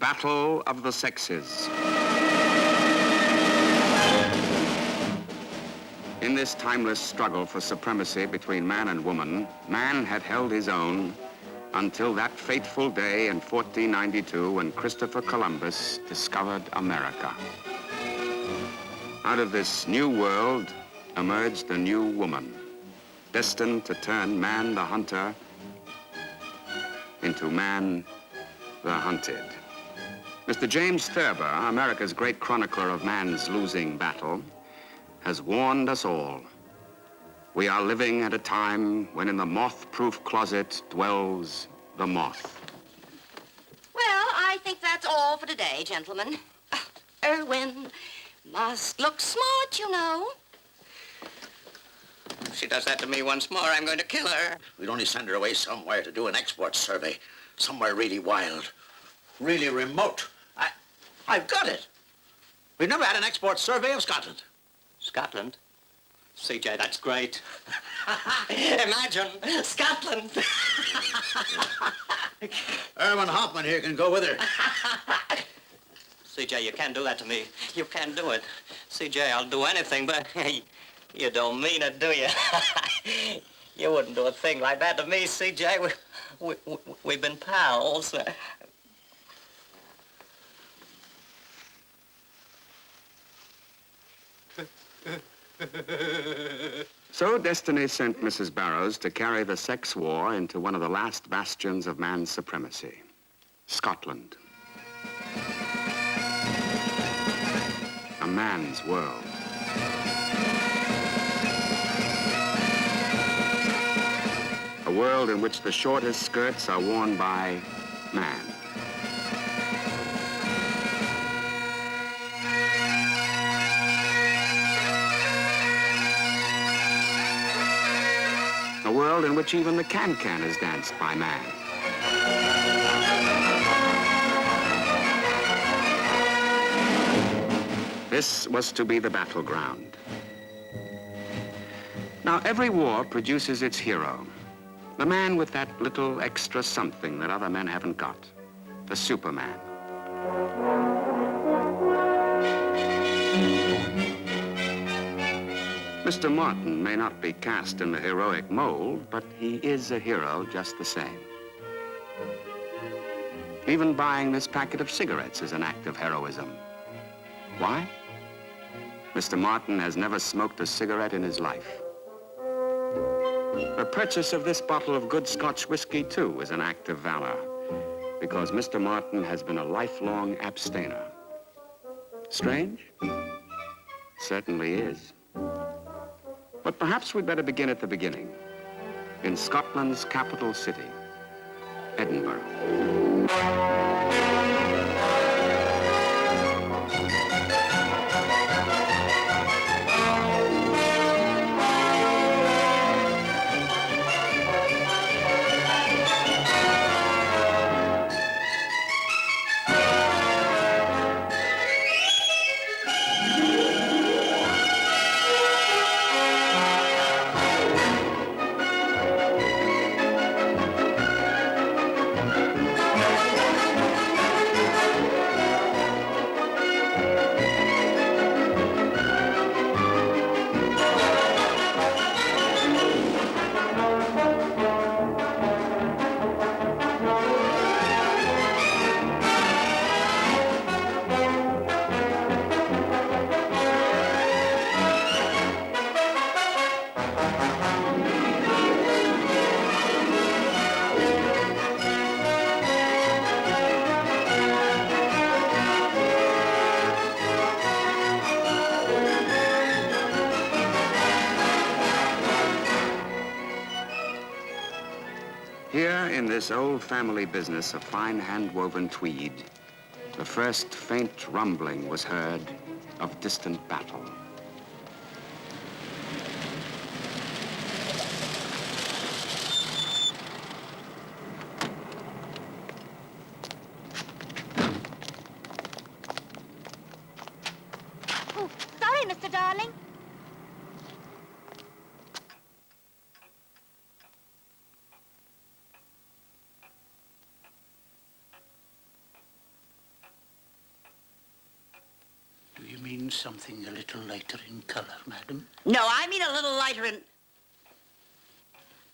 battle of the sexes. In this timeless struggle for supremacy between man and woman, man had held his own until that fateful day in 1492 when Christopher Columbus discovered America. Out of this new world emerged a new woman, destined to turn man the hunter into man the hunted. Mr. James Thurber, America's great chronicler of man's losing battle, has warned us all. We are living at a time when in the moth-proof closet dwells the moth. Well, I think that's all for today, gentlemen. Irwin must look smart, you know. If she does that to me once more, I'm going to kill her. We'd only send her away somewhere to do an export survey. Somewhere really wild, really remote. I've got it. We've never had an export survey of Scotland. Scotland? CJ, that's great. Imagine, Scotland. Irwin Hoffman here can go with her. CJ, you can't do that to me. You can't do it. CJ, I'll do anything, but you don't mean it, do you? You wouldn't do a thing like that to me, CJ. We've been pals. So destiny sent Mrs. Barrows to carry the sex war into one of the last bastions of man's supremacy, Scotland. A man's world. A world in which the shortest skirts are worn by man. A world in which even the can-can is danced by man. This was to be the battleground. Now, every war produces its hero. The man with that little extra something that other men haven't got. The Superman. Mr. Martin may not be cast in the heroic mold, but he is a hero just the same. Even buying this packet of cigarettes is an act of heroism. Why? Mr. Martin has never smoked a cigarette in his life. The purchase of this bottle of good Scotch whiskey, too, is an act of valor, because Mr. Martin has been a lifelong abstainer. Strange? Certainly is. But perhaps we'd better begin at the beginning, in Scotland's capital city, Edinburgh. Here in this old family business of fine hand-woven tweed, the first faint rumbling was heard of distant battle. Oh, sorry, Mr. Darling. find something a little lighter in colour, madam? No, I mean a little lighter in...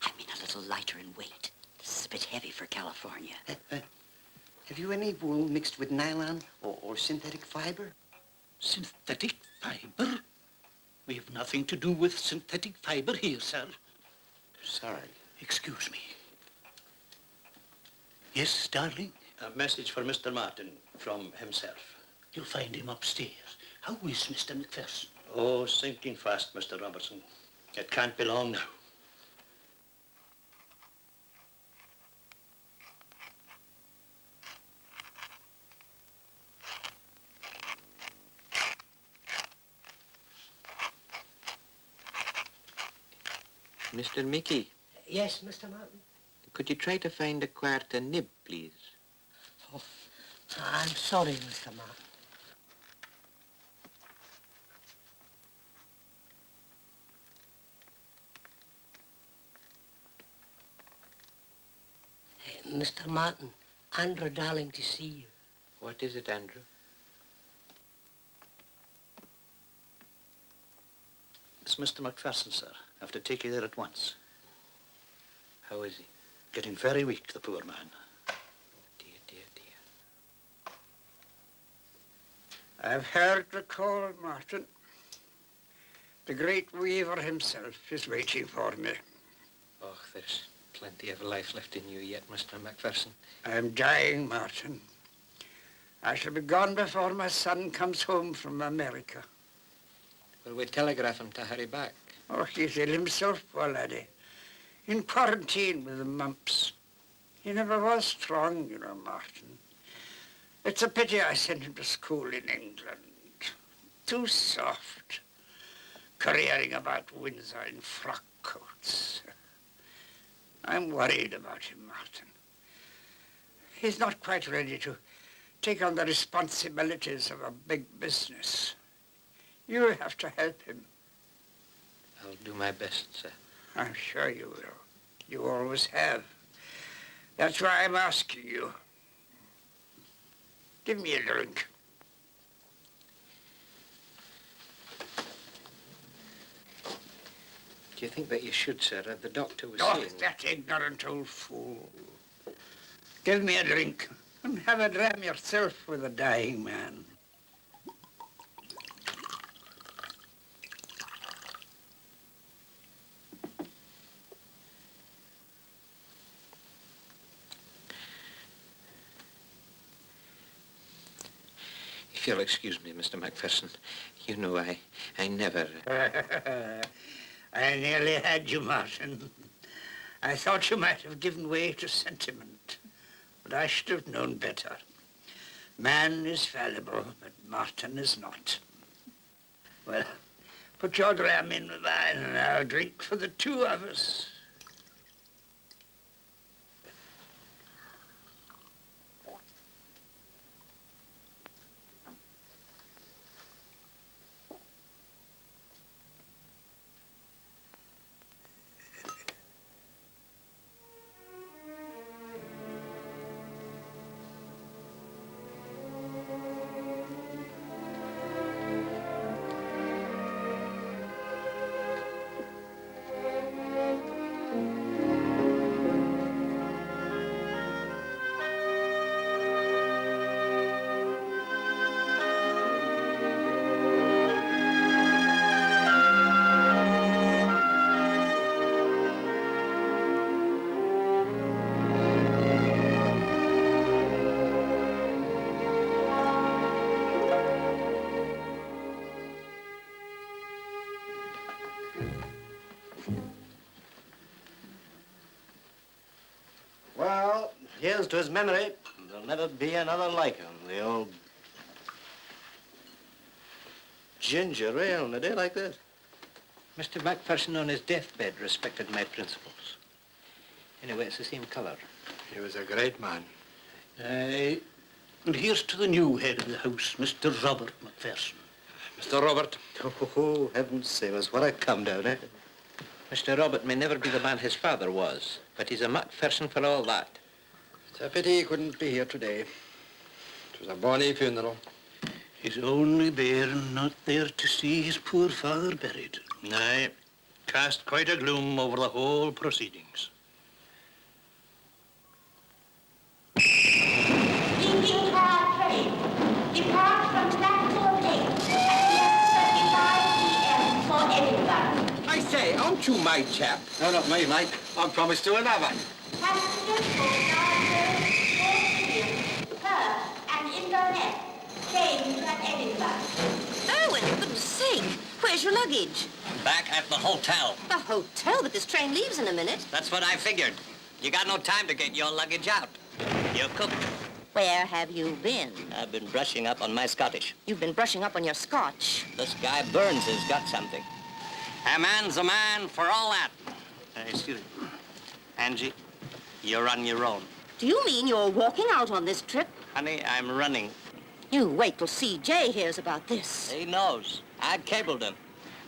I mean a little lighter in weight. This is a bit heavy for California. Have you any wool mixed with nylon or synthetic fiber? Synthetic fibre? We have nothing to do with synthetic fibre here, sir. Sorry. Excuse me. Yes, darling? A message for Mr. Martin from himself. You'll find him upstairs. How is Mr. MacPherson? Oh, sinking fast, Mr. Robertson. It can't be long now. Mr. Meekie, Yes, Mr. Martin? could you try to find a quarter nib, please? Oh, I'm sorry, Mr. Martin. Mr. Martin, Andrew darling to see you. What is it, Andrew? It's Mr. MacPherson, sir. I have to take you there at once. How is he? Getting very weak, the poor man. Dear, dear, dear. I've heard the call, Martin. The great weaver himself is waiting for me. Oh, there's plenty of life left in you yet, Mr. MacPherson. I'm dying, Martin. I shall be gone before my son comes home from America. Will we telegraph him to hurry back? Oh, he's ill himself, poor laddie. In quarantine with the mumps. He never was strong, you know, Martin. It's a pity I sent him to school in England. Too soft. Careering about Windsor in frock coats. I'm worried about him, Martin. He's not quite ready to take on the responsibilities of a big business. You have to help him. I'll do my best, sir. I'm sure you will. You always have. That's why I'm asking you. Give me a drink. Do you think that you should, sir? The doctor was Oh, saying... that ignorant old fool. Give me a drink and have a dram yourself with a dying man. If you'll excuse me, Mr. MacPherson, you know I never... I nearly had you, Martin. I thought you might have given way to sentiment, but I should have known better. Man is fallible, but Martin is not. Well, put your dram in with mine and I'll drink for the two of us. Well, here's to his memory. There'll never be another like him. The old ginger ale on a day like this. Mr. MacPherson on his deathbed respected my principles. Anyway, it's the same colour. He was a great man. And here's to the new head of the house, Mr. Robert MacPherson. Mr. Robert. Oh, heavens save us, what a come down, eh? Mr. Robert may never be the man his father was, but he's a MacPherson for all that. It's a pity he couldn't be here today. It was a bonny funeral. His only bairn not there to see his poor father buried. Aye, cast quite a gloom over the whole proceedings. Leaving car train. Depart from platform 8 at 11:35 p.m. for Edinburgh. I say, aren't you my chap? No, not me, mate. I'm promised to another. Passengers for Dartford, Perth and Inverness. Change at Edinburgh. Irwin, for goodness sake, where's your luggage? Back at the hotel. The hotel, but this train leaves in a minute. That's what I figured. You got no time to get your luggage out. You're cooked. Where have you been? I've been brushing up on my Scottish. You've been brushing up on your Scotch. This guy Burns has got something. A man's a man for all that. Excuse me. Angie, you're on your own. Do you mean you're walking out on this trip? Honey, I'm running. You wait till C.J. hears about this. He knows. I cabled him.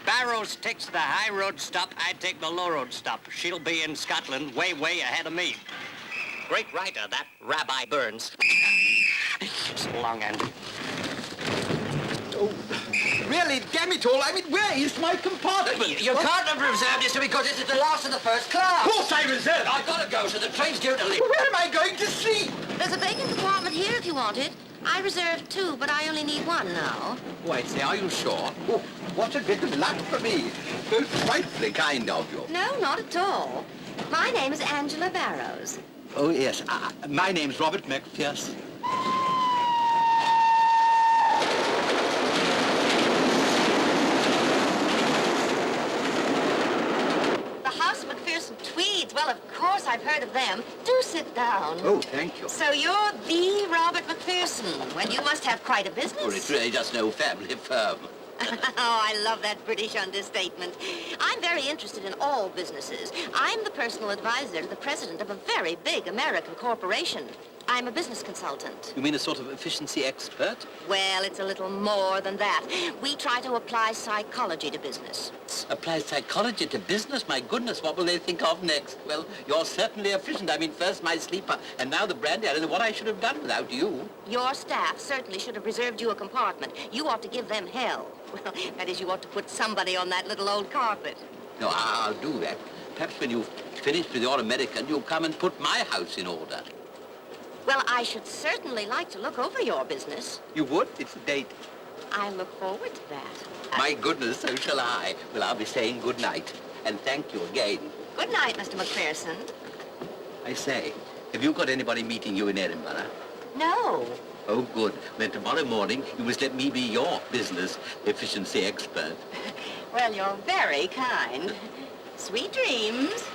Barrows takes the high road stop, I take the low road stop. She'll be in Scotland way, way ahead of me. Great writer, that Rabbi Burns. So long, Andy. Oh, really, damn it all, I mean, where is my compartment? You can't have reserved this because it's the last of the first class. Of course I reserved. I've got to go, so the train's due to leave. Where am I going to sleep? There's a vacant compartment here if you want it. I reserved 2, but I only need 1 now. Why, say, are you sure? Oh, what a bit of luck for me. So frightfully kind of you. No, not at all. My name is Angela Barrows. Oh, yes. My name's Robert MacPherson. The House MacPherson Tweeds. Well, of course I've heard of them. Do sit down. Oh, thank you. So you're the Robert MacPherson. Well, you must have quite a business. Well, it's really just an old family firm. Oh, I love that British understatement. I'm very interested in all businesses. I'm the personal advisor to the president of a very big American corporation. I'm a business consultant. You mean a sort of efficiency expert? Well, it's a little more than that. We try to apply psychology to business. Apply psychology to business? My goodness, what will they think of next? Well, you're certainly efficient. I mean, first my sleeper, and now the brandy. I don't know what I should have done without you. Your staff certainly should have reserved you a compartment. You ought to give them hell. Well, that is, you ought to put somebody on that little old carpet. No, I'll do that. Perhaps when you've finished with your American, you'll come and put my house in order. Well, I should certainly like to look over your business. You would? It's a date. I look forward to that. My goodness, so shall I. Well, I'll be saying good night. And thank you again. Good night, Mr. MacPherson. I say, have you got anybody meeting you in Edinburgh? No. Oh, good. Then tomorrow morning, you must let me be your business efficiency expert. Well, you're very kind. Sweet dreams.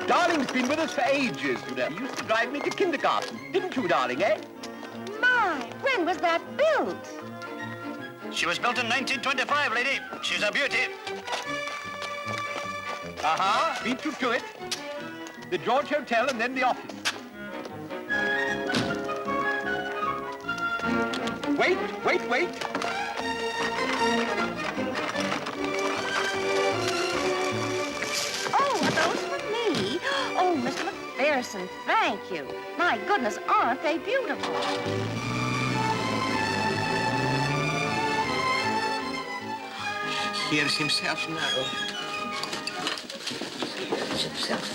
Darling's been with us for ages, you know. He used to drive me to kindergarten. Didn't you, darling, eh? My, when was that built? She was built in 1925, lady. She's a beauty. Uh-huh. Beat you to it. The George Hotel and then the office. Wait. Oh, are those for me? Oh, Mr. MacPherson, thank you. My goodness, aren't they beautiful? Here's himself now. It's himself.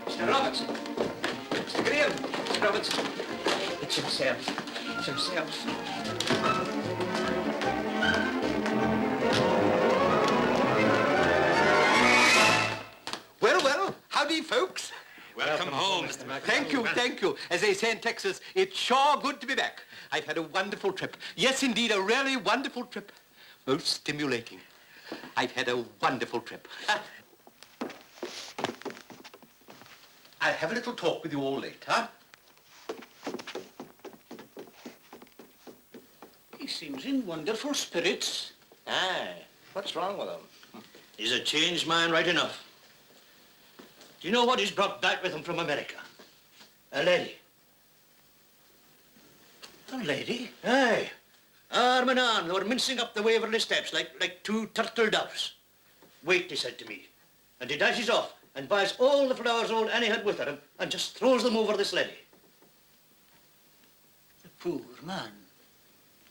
Mr. Robertson. Mr. Graham. Mr. Robertson. It's himself. It's himself. Well, howdy, folks. Welcome home, Mr. MacPherson. Thank you. As they say in Texas, it's sure good to be back. I've had a wonderful trip. Yes, indeed, a really wonderful trip. Most stimulating. I've had a wonderful trip. I'll have a little talk with you all later. He seems in wonderful spirits. Aye. What's wrong with him? He's a changed man right enough. Do you know what he's brought back with him from America? A lady. A lady? Aye. Arm in arm, they were mincing up the Waverley steps like two turtle doves. Wait, he said to me. And he dashes off and buys all the flowers old Annie had with her and just throws them over this lady. The poor man.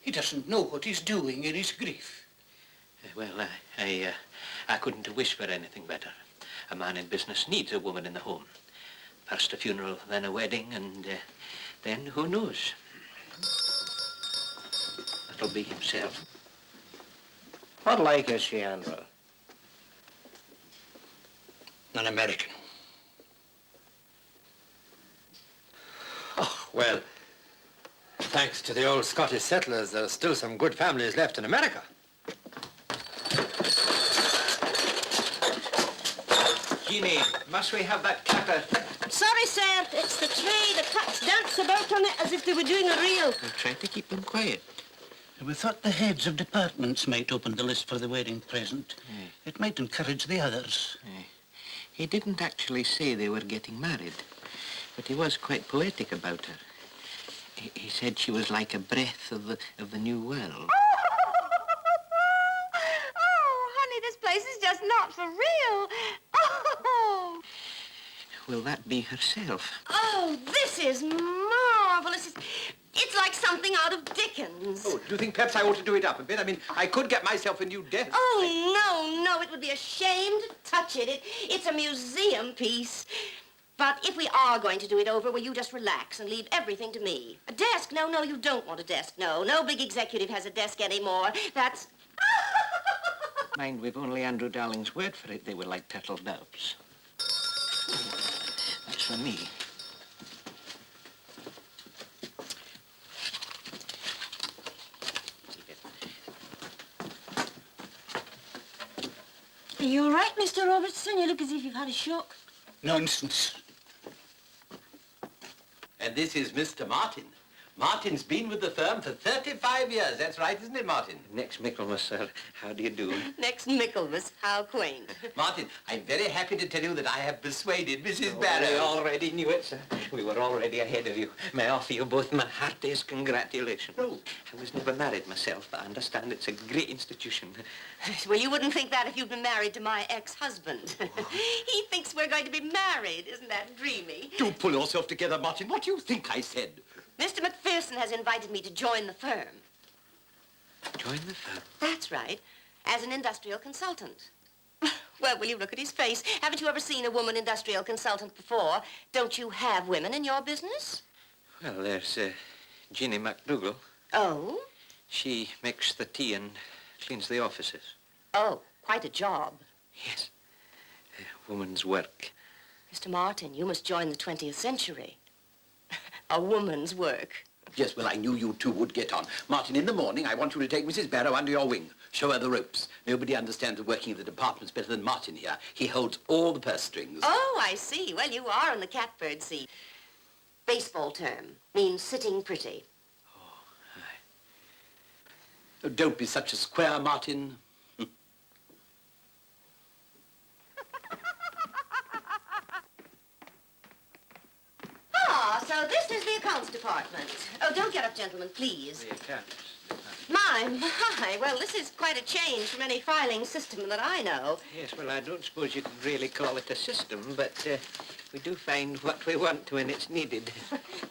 He doesn't know what he's doing in his grief. Well, I couldn't wish for anything better. A man in business needs a woman in the home. First a funeral, then a wedding, and then who knows? That'll be himself. What like is she, Andrew? An American. Oh, well, thanks to the old Scottish settlers, there's still some good families left in America. Jeannie, must we have that clatter? Sorry, sir. It's the tray. The cats dance about on it as if they were doing a reel. We'll try to keep them quiet. We thought the heads of departments might open the list for the wedding present. It might encourage the others. He didn't actually say they were getting married, but he was quite poetic about her. He said she was like a breath of the new world. Oh, honey, this place is just not for real. Oh. Will that be herself? Oh, this is marvelous. It's like something out of Dickens. Oh, do you think perhaps I ought to do it up a bit? I mean, I could get myself a new desk. Oh, no, it would be a shame to touch it. It's a museum piece. But if we are going to do it over, will you just relax and leave everything to me? A desk? No, you don't want a desk. No big executive has a desk anymore. That's... Mind, we've only Andrew Darling's word for it. They were like turtle doves. That's for me. Are you all right, Mr. Robertson? You look as if you've had a shock. Nonsense. And this is Mr. Martin. Martin's been with the firm for 35 years. That's right, isn't it, Martin? Next Michaelmas, sir. How do you do? Next Michaelmas. How quaint. Martin, I'm very happy to tell you that I have persuaded Mrs. Barrows. We already knew it, sir. We were already ahead of you. May I offer you both my heartiest congratulations? No. I was never married myself, but I understand it's a great institution. Well, you wouldn't think that if you'd been married to my ex-husband. He thinks we're going to be married. Isn't that dreamy? Do pull yourself together, Martin. What do you think I said? Mr. MacPherson has invited me to join the firm. Join the firm? That's right, as an industrial consultant. Well, will you look at his face? Haven't you ever seen a woman industrial consultant before? Don't you have women in your business? Well, there's Jeannie Macdougall. Oh? She makes the tea and cleans the offices. Oh, quite a job. Yes. Woman's work. Mr. Martin, you must join the 20th century. A woman's work. Yes, well, I knew you two would get on. Martin, in the morning, I want you to take Mrs. Barrow under your wing. Show her the ropes. Nobody understands the working of the departments better than Martin here. He holds all the purse strings. Oh, I see. Well, you are on the Catbird Seat. Baseball term. Means sitting pretty. Oh, aye. Oh, don't be such a square, Martin. Ah, so this is the accounts department. Oh, don't get up, gentlemen, please. The accounts. My. Well, this is quite a change from any filing system that I know. Yes, well, I don't suppose you could really call it a system, but we do find what we want when it's needed.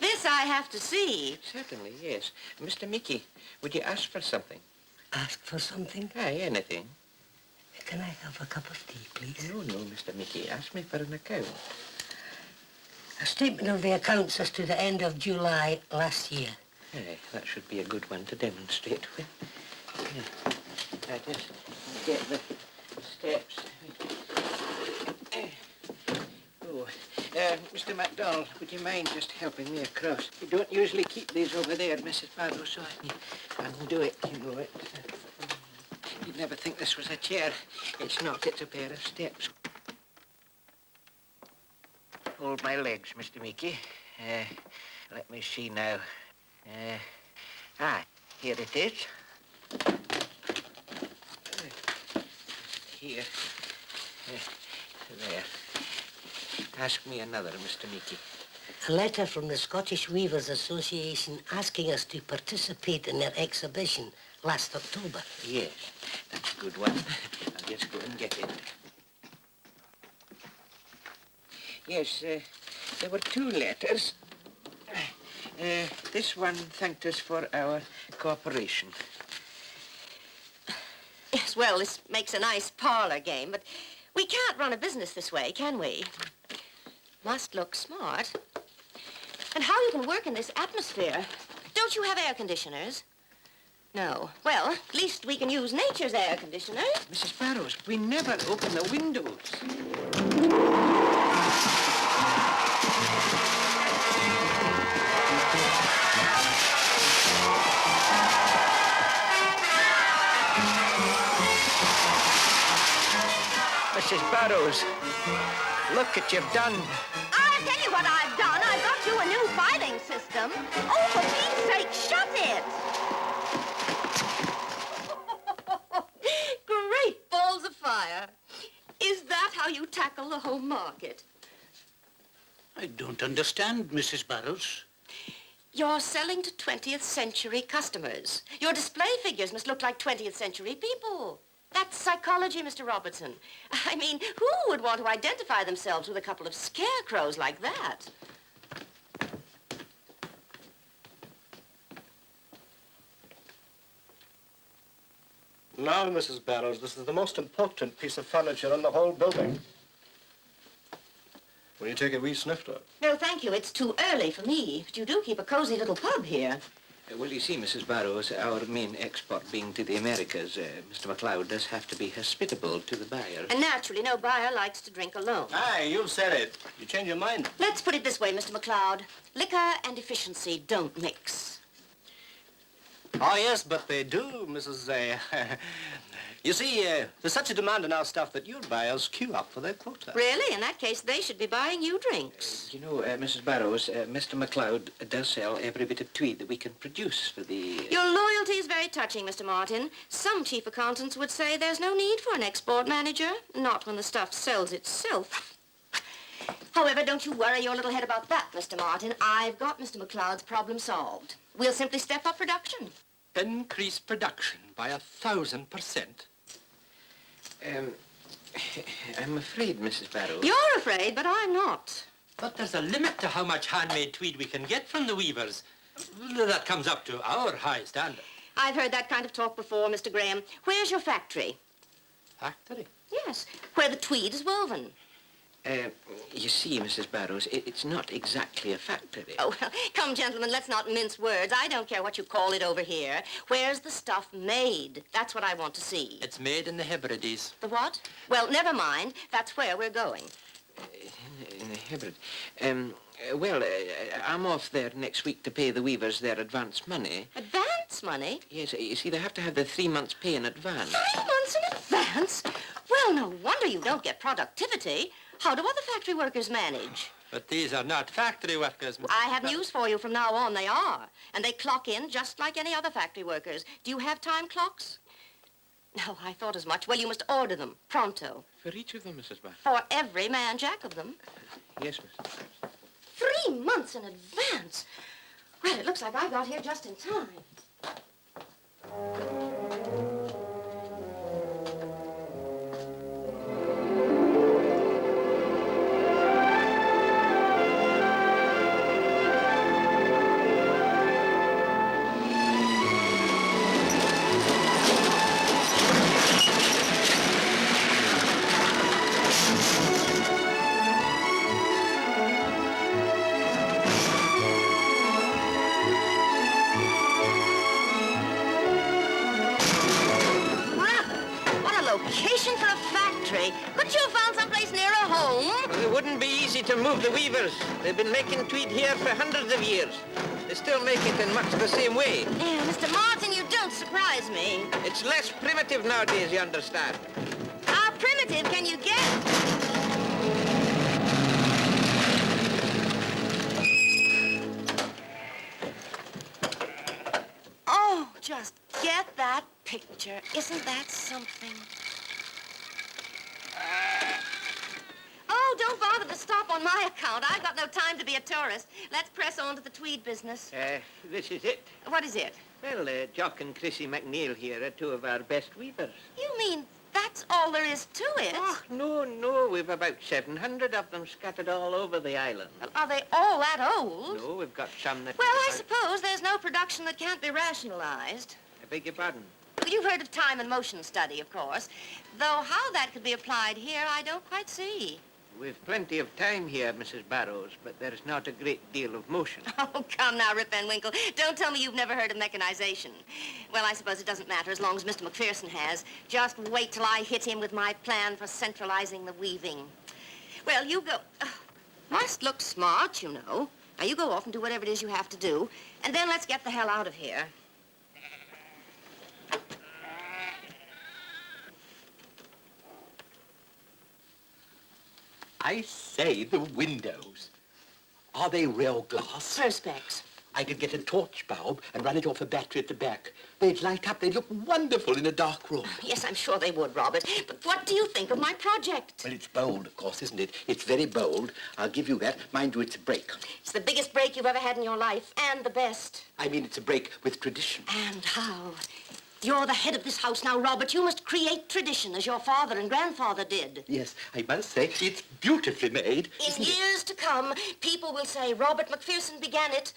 This I have to see. Certainly, yes. Mr. Meekie, would you ask for something? Ask for something? Aye, anything. Can I have a cup of tea, please? No, Mr. Meekie. Ask me for an account. A statement of the accounts as to the end of July last year. Aye, that should be a good one to demonstrate with. Yeah. I just get the steps. Oh, Mr. MacDonald, would you mind just helping me across? You don't usually keep these over there, Mrs. Barrows, so I can do it, you know it. You'd never think this was a chair. It's not, it's a pair of steps. Hold my legs, Mr. Meekie. Let me see now. Here it is. Here. There. Ask me another, Mr Meekie. A letter from the Scottish Weavers Association asking us to participate in their exhibition last October. Yes, that's a good one. I'll just go and get it. Yes, there were two letters. This one thanked us for our cooperation. Yes, well, this makes a nice parlor game, but we can't run a business this way, can we? Must look smart. And how you can work in this atmosphere. Don't you have air conditioners? No. Well, at least we can use nature's air conditioner. Mrs. Barrows, we never open the windows. Mrs. Barrows, look what you've done. I'll tell you what I've done. I've got you a new filing system. Oh, for Pete's sake, shut it! Great balls of fire. Is that how you tackle the home market? I don't understand, Mrs. Barrows. You're selling to 20th century customers. Your display figures must look like 20th century people. That's psychology, Mr. Robertson. I mean, who would want to identify themselves with a couple of scarecrows like that? Now, Mrs. Barrows, this is the most important piece of furniture in the whole building. Will you take a wee snifter? No, thank you. It's too early for me. But you do keep a cozy little pub here. Well, you see, Mrs. Barrows, our main export being to the Americas, Mr. MacLeod does have to be hospitable to the buyer. And naturally, no buyer likes to drink alone. Aye, you said it. You change your mind. Let's put it this way, Mr. MacLeod. Liquor and efficiency don't mix. Oh, yes, but they do, Mrs. You see, there's such a demand on our stuff that your buyers queue up for their quota. Really? In that case, they should be buying you drinks. You know, Mrs. Barrows, Mr. MacLeod does sell every bit of tweed that we can produce for the... Your loyalty is very touching, Mr. Martin. Some chief accountants would say there's no need for an export manager, not when the stuff sells itself. However, don't you worry your little head about that, Mr. Martin. I've got Mr. MacLeod's problem solved. We'll simply step up production. Increase production by 1,000%. I'm afraid, Mrs. Barrows... You're afraid, but I'm not. But there's a limit to how much handmade tweed we can get from the weavers. That comes up to our high standard. I've heard that kind of talk before, Mr. Graham. Where's your factory? Factory? Yes, where the tweed is woven. You see, Mrs. Barrows, it's not exactly a factory. Oh, well, come, gentlemen, let's not mince words. I don't care what you call it over here. Where's the stuff made? That's what I want to see. It's made in the Hebrides. The what? Well, never mind. That's where we're going. In the Hebrides. Well, I'm off there next week to pay the weavers their advance money. Advance money? Yes, you see, they have to have their 3 months' pay in advance. 3 months in advance? Well, no wonder you don't get productivity. How do other factory workers manage? But these are not factory workers. I have news for you. From now on, they are. And they clock in just like any other factory workers. Do you have time clocks? No, I thought as much. Well, you must order them, pronto. For each of them, Mrs. Barrows? For every man jack of them. Yes, Mrs. 3 months in advance. Well, it looks like I got here just in time. Location for a factory. Couldn't you have found someplace nearer home? Well, it wouldn't be easy to move the weavers. They've been making tweed here for hundreds of years. They still make it in much the same way. Yeah, Mr. Martin, you don't surprise me. It's less primitive nowadays, you understand. How primitive can you get? Oh, just get that picture. Isn't that something? on my account. I've got no time to be a tourist. Let's press on to the tweed business. This is it. What is it? Well, Jock and Chrissy McNeil here are two of our best weavers. You mean that's all there is to it? Oh, no. We've about 700 of them scattered all over the island. Well, are they all that old? No, we've got some that... Well, I suppose there's no production that can't be rationalized. I beg your pardon? You've heard of time and motion study, of course. Though how that could be applied here, I don't quite see. We've plenty of time here, Mrs. Barrows, but there's not a great deal of motion. Oh, come now, Rip Van Winkle. Don't tell me you've never heard of mechanization. Well, I suppose it doesn't matter as long as Mr. MacPherson has. Just wait till I hit him with my plan for centralizing the weaving. Well, you go... must look smart, you know. Now, you go off and do whatever it is you have to do, and then let's get the hell out of here. I say, the windows. Are they real glass? Perspex. I could get a torch bulb and run it off a battery at the back. They'd light up. They'd look wonderful in a dark room. Yes, I'm sure they would, Robert. But what do you think of my project? Well, it's bold, of course, isn't it? It's very bold. I'll give you that. Mind you, it's a break. It's the biggest break you've ever had in your life, and the best. I mean, it's a break with tradition. And how? You're the head of this house now, Robert. You must create tradition, as your father and grandfather did. Yes, I must say, it's beautifully made. In years to come, people will say Robert MacPherson began it.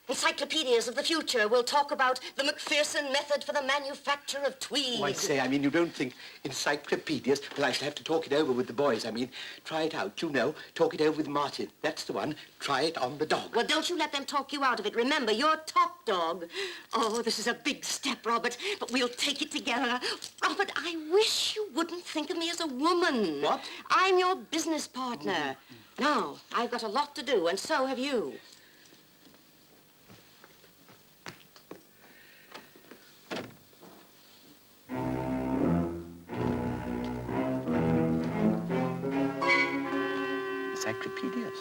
Encyclopedias of the future will talk about the MacPherson method for the manufacture of tweed. Oh, I say, I mean, you don't think encyclopedias? Well, I shall have to talk it over with the boys. I mean, try it out, you know. Talk it over with Martin. That's the one. Try it on the dog. Well, don't you let them talk you out of it. Remember, you're top dog. Oh, this is a big step, Robert, but we'll take it together. Robert, I wish you wouldn't think of me as a woman. What? I'm your business partner. Now, I've got a lot to do, and so have you. Encyclopedias.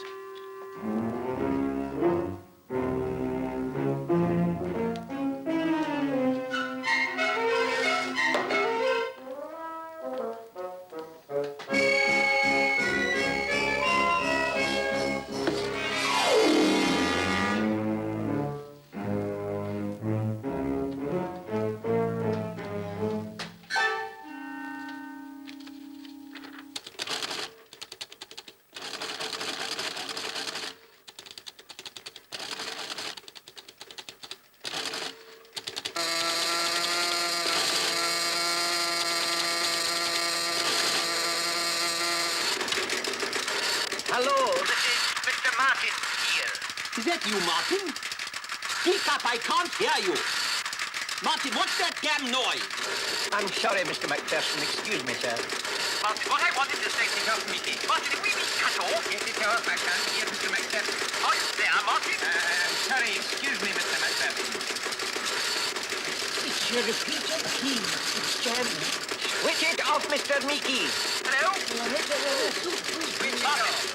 Hello, this is Mr. Martin here. Is that you, Martin? Speak up, I can't hear you. Martin, what's that damn noise? I'm sorry, Mr. MacPherson. Excuse me, sir. Martin, what I wanted to say to Charles Crichton. Martin, if we be cut off... Yes, it's yours, I can't hear Mr. MacPherson. Oh, there, Martin. Sorry, excuse me, Mr. MacPherson. It's your repeater, please. It's Jeremy. Switch it off, Mr. Meekie. Hello?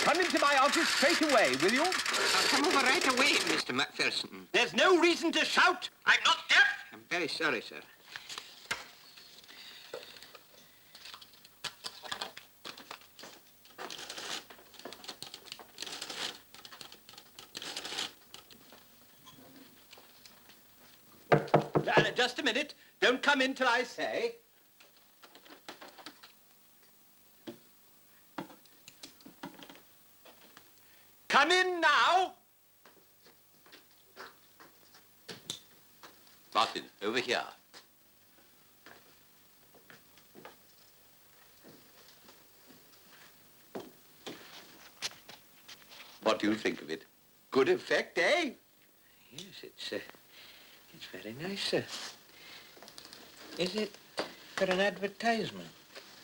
Come into my office straight away, will you? I'll come over right away, Mr. MacPherson. There's no reason to shout. I'm not deaf. I'm very sorry, sir. Just a minute. Don't come in till I say. Come in now. Martin, over here. What do you think of it? Good effect, eh? Yes, it's very nice, sir. Is it for an advertisement?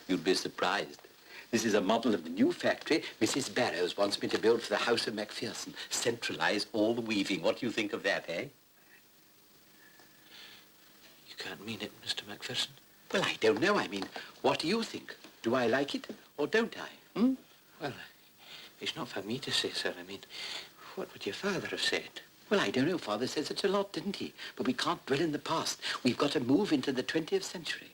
You'd be surprised. This is a model of the new factory Mrs. Barrows wants me to build for the house of MacPherson. Centralize all the weaving. What do you think of that, eh? You can't mean it, Mr. MacPherson. Well, I don't know. I mean, what do you think? Do I like it or don't I? Hmm? Well, it's not for me to say, sir. I mean, what would your father have said? Well, I don't know. Father said such a lot, didn't he? But we can't dwell in the past. We've got to move into the 20th century.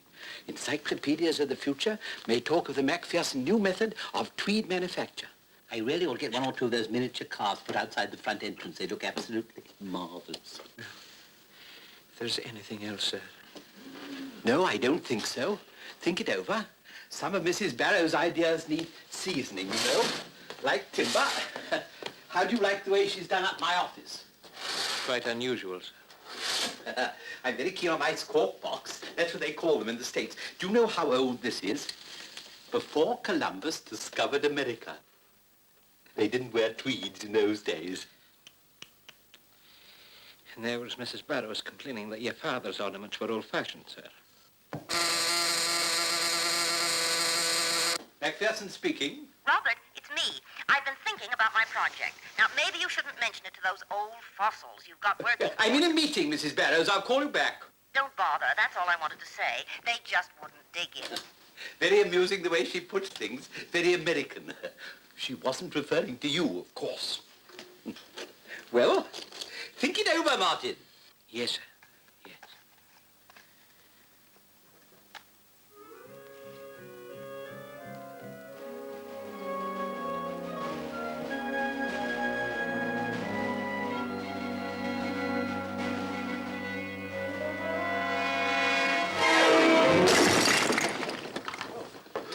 Encyclopedias of the future may talk of the MacPherson new method of tweed manufacture. I really will get one or two of those miniature cars put outside the front entrance. They look absolutely marvelous. If there's anything else, sir. No, I don't think so. Think it over. Some of Mrs. Barrows' ideas need seasoning, you know, like timber. How do you like the way she's done up my office? Quite unusual, sir. I'm very keen on my squawk box. That's what they call them in the States. Do you know how old this is? Before Columbus discovered America. They didn't wear tweeds in those days. And there was Mrs. Barrows complaining that your father's ornaments were old-fashioned, sir. MacPherson speaking. Robert, it's me. I've been thinking about my project. Now, maybe you shouldn't mention it to those old fossils you've got working. I'm in a meeting, Mrs. Barrows. I'll call you back. Don't bother. That's all I wanted to say. They just wouldn't dig it. Very amusing the way she puts things. Very American. She wasn't referring to you, of course. Well, think it over, Martin. Yes, sir. Yes.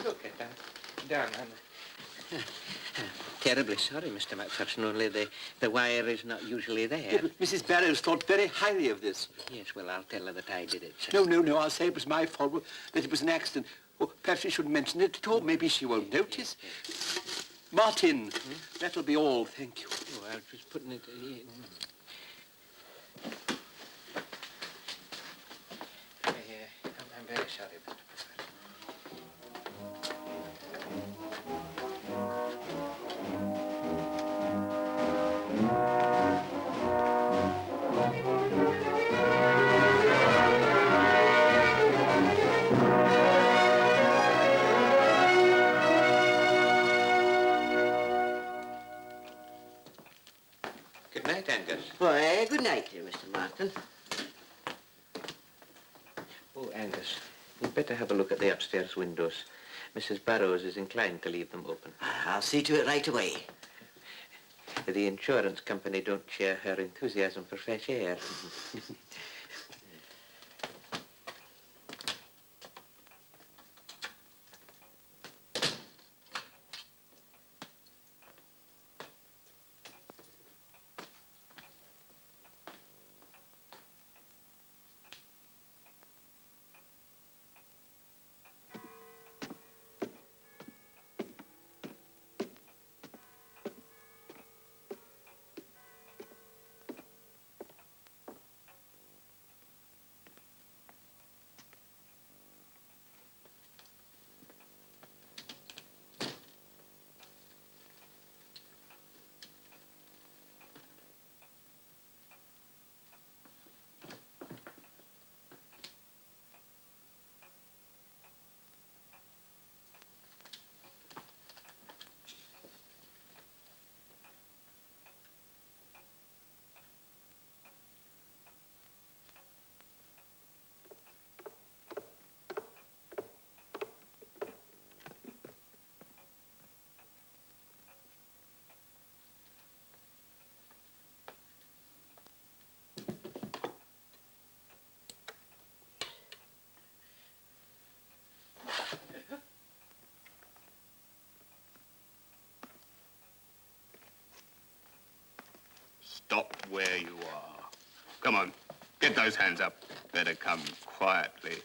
Look at that. Down, Terribly sorry, Mr. MacPherson, only the wire is not usually there. Yeah, but Mrs. Barrows thought very highly of this. Yes, well, I'll tell her that I did it, sir. No, I'll say it was my fault, that it was an accident. Oh, perhaps she shouldn't mention it at all. Maybe she won't notice. Martin, that'll be all, thank you. Oh, I was just putting it... I'm very sorry, Mr. Professor. Good night, Angus. Why, good night, dear Mr. Martin. Oh, Angus, you'd better have a look at the upstairs windows. Mrs. Barrows is inclined to leave them open. I'll see to it right away. The insurance company don't share her enthusiasm for fresh air. Stop where you are. Come on, get those hands up. Better come quietly.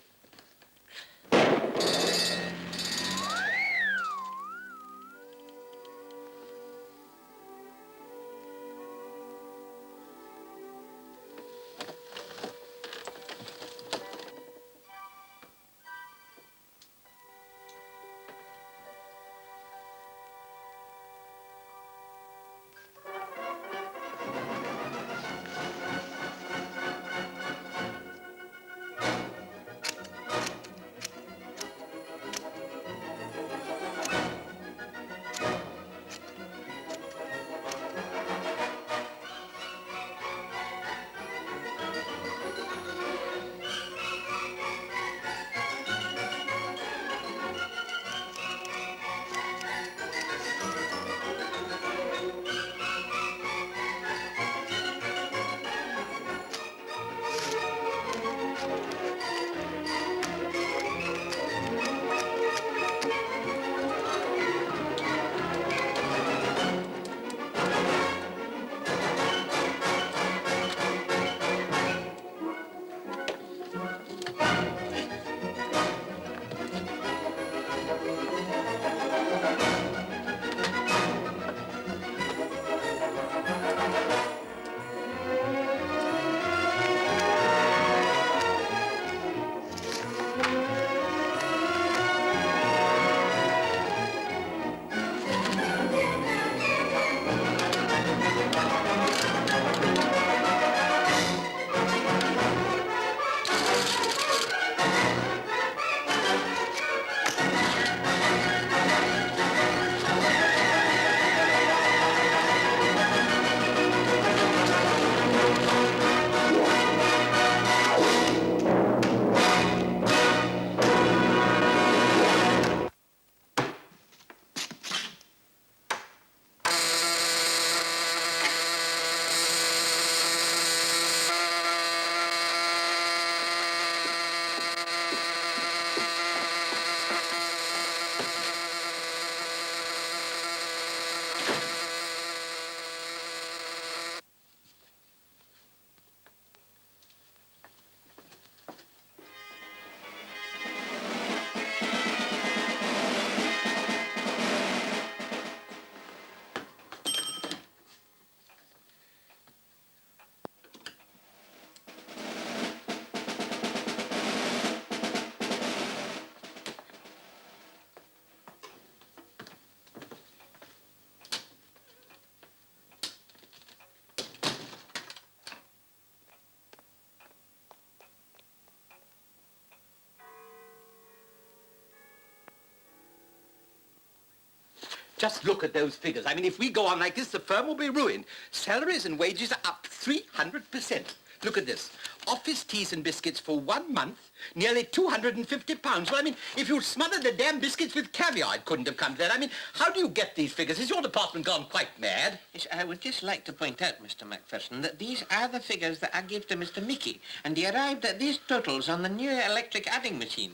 Just look at those figures. I mean, if we go on like this, the firm will be ruined. Salaries and wages are up 300%. Look at this. Office teas and biscuits for 1 month, nearly £250. Well, I mean, if you'd smothered the damn biscuits with caviar, it couldn't have come to that. I mean, how do you get these figures? Is your department gone quite mad? Yes, I would just like to point out, Mr. MacPherson, that these are the figures that I gave to Mr. Meekie, and he arrived at these totals on the new electric adding machine.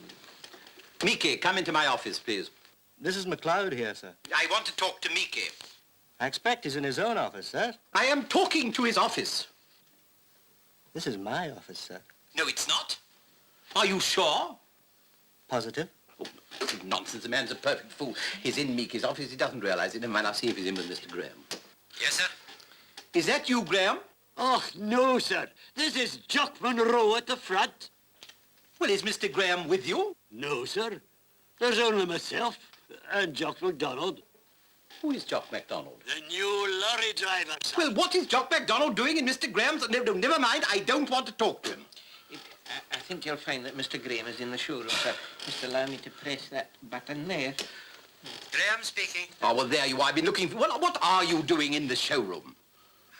Meekie, come into my office, please. This is MacLeod here, sir. I want to talk to Meekie. I expect he's in his own office, sir. I am talking to his office. This is my office, sir. No, it's not. Are you sure? Positive? Oh, nonsense. The man's a perfect fool. He's in Meekie's office. He doesn't realize it. Never mind. I'll see if he's in with Mr. Graham. Yes, sir. Is that you, Graham? Oh, no, sir. This is Jock Monroe at the front. Well, is Mr. Graham with you? No, sir. There's only myself and Jock MacDonald. Who is Jock MacDonald? The new lorry driver, sir. Well, what is Jock MacDonald doing in Mr. Graham's? No, never mind. I don't want to talk to him. I think you'll find that Mr. Graham is in the showroom, sir. Just allow me to press that button there. Graham speaking. Oh, well, there you are. I've been looking for... Well, what are you doing in the showroom?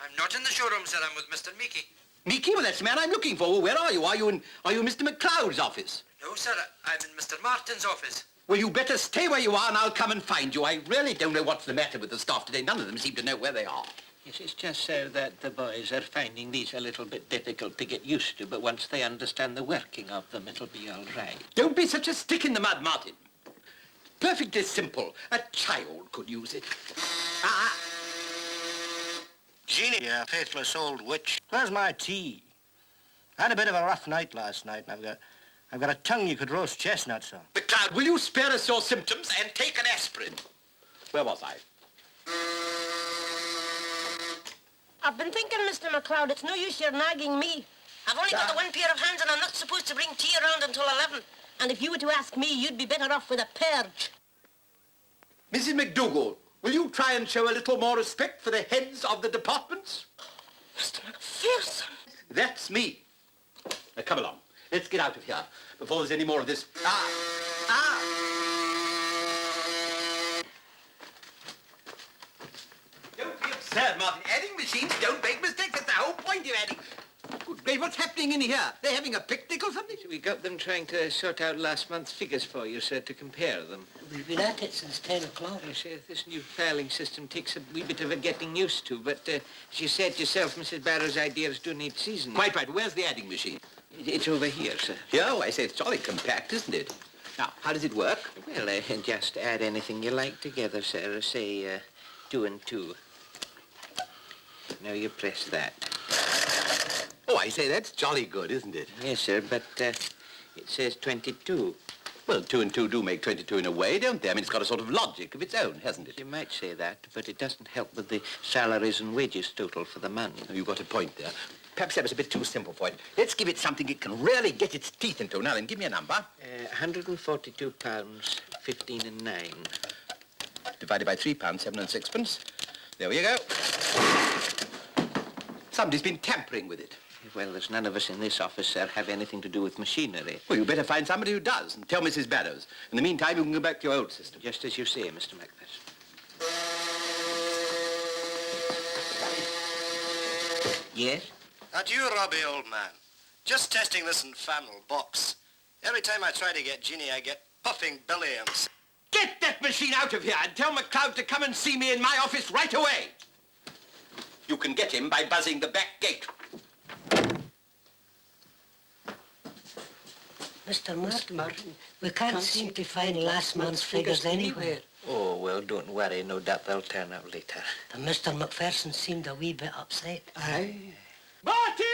I'm not in the showroom, sir. I'm with Mr. Meekie. Meekie? Well, that's the man I'm looking for. Well, where are you? Are you in Mr. McLeod's office? No, sir. I'm in Mr. Martin's office. Well, you better stay where you are and I'll come and find you. I really don't know what's the matter with the staff today. None of them seem to know where they are. Yes, it's just so that the boys are finding these a little bit difficult to get used to, but once they understand the working of them, it'll be all right. Don't be such a stick in the mud, Martin. Perfectly simple. A child could use it. Jeannie, you faithless old witch. Where's my tea? I had a bit of a rough night last night, and I've got a tongue you could roast chestnuts on. McLeod, will you spare us your symptoms and take an aspirin? Where was I? I've been thinking, Mr. MacLeod, it's no use you're nagging me. I've only got the one pair of hands and I'm not supposed to bring tea around until 11. And if you were to ask me, you'd be better off with a purge. Mrs. McDougall, will you try and show a little more respect for the heads of the departments? Mr. MacPherson. That's me. Now, come along. Let's get out of here before there's any more of this. Don't be absurd, Martin. Adding machines don't make mistakes. That's the whole point of adding. Good grief, what's happening in here? They're having a picnic or something? We got them trying to sort out last month's figures for you, sir, to compare them. We've been at it since 10 o'clock. Yes, sir, this new filing system takes a wee bit of a getting used to, but as you said yourself, Mrs. Barrows' ideas do need seasoning. Quite right. Where's the adding machine? It's over here, sir. Here? Oh, I say, it's jolly compact, isn't it? Now, how does it work? Well, just add anything you like together, sir. Say, 2 and 2. Now you press that. Oh, I say, that's jolly good, isn't it? Yes, sir, but it says 22. Well, 2 and 2 do make 22 in a way, don't they? I mean, it's got a sort of logic of its own, hasn't it? You might say that, but it doesn't help with the salaries and wages total for the month. You've got a point there. Perhaps that was a bit too simple for it. Let's give it something it can really get its teeth into. Now then, give me a number. £142, 15 and 9. Divided by £3, 7 and 6pence. There we go. Somebody's been tampering with it. Well, there's none of us in this office, sir, have anything to do with machinery. Well, you better find somebody who does and tell Mrs. Barrows. In the meantime, you can go back to your old system. Just as you say, Mr. MacPherson. Yes? That you, Robbie, old man? Just testing this infernal box. Every time I try to get Jeannie, I get puffing belly and... Get that machine out of here and tell MacLeod to come and see me in my office right away. You can get him by buzzing the back gate. Mr. Martin, we can't seem to find last month's figures anywhere. Oh, well, don't worry. No doubt they'll turn up later. And Mr. MacPherson seemed a wee bit upset. Aye. Martin!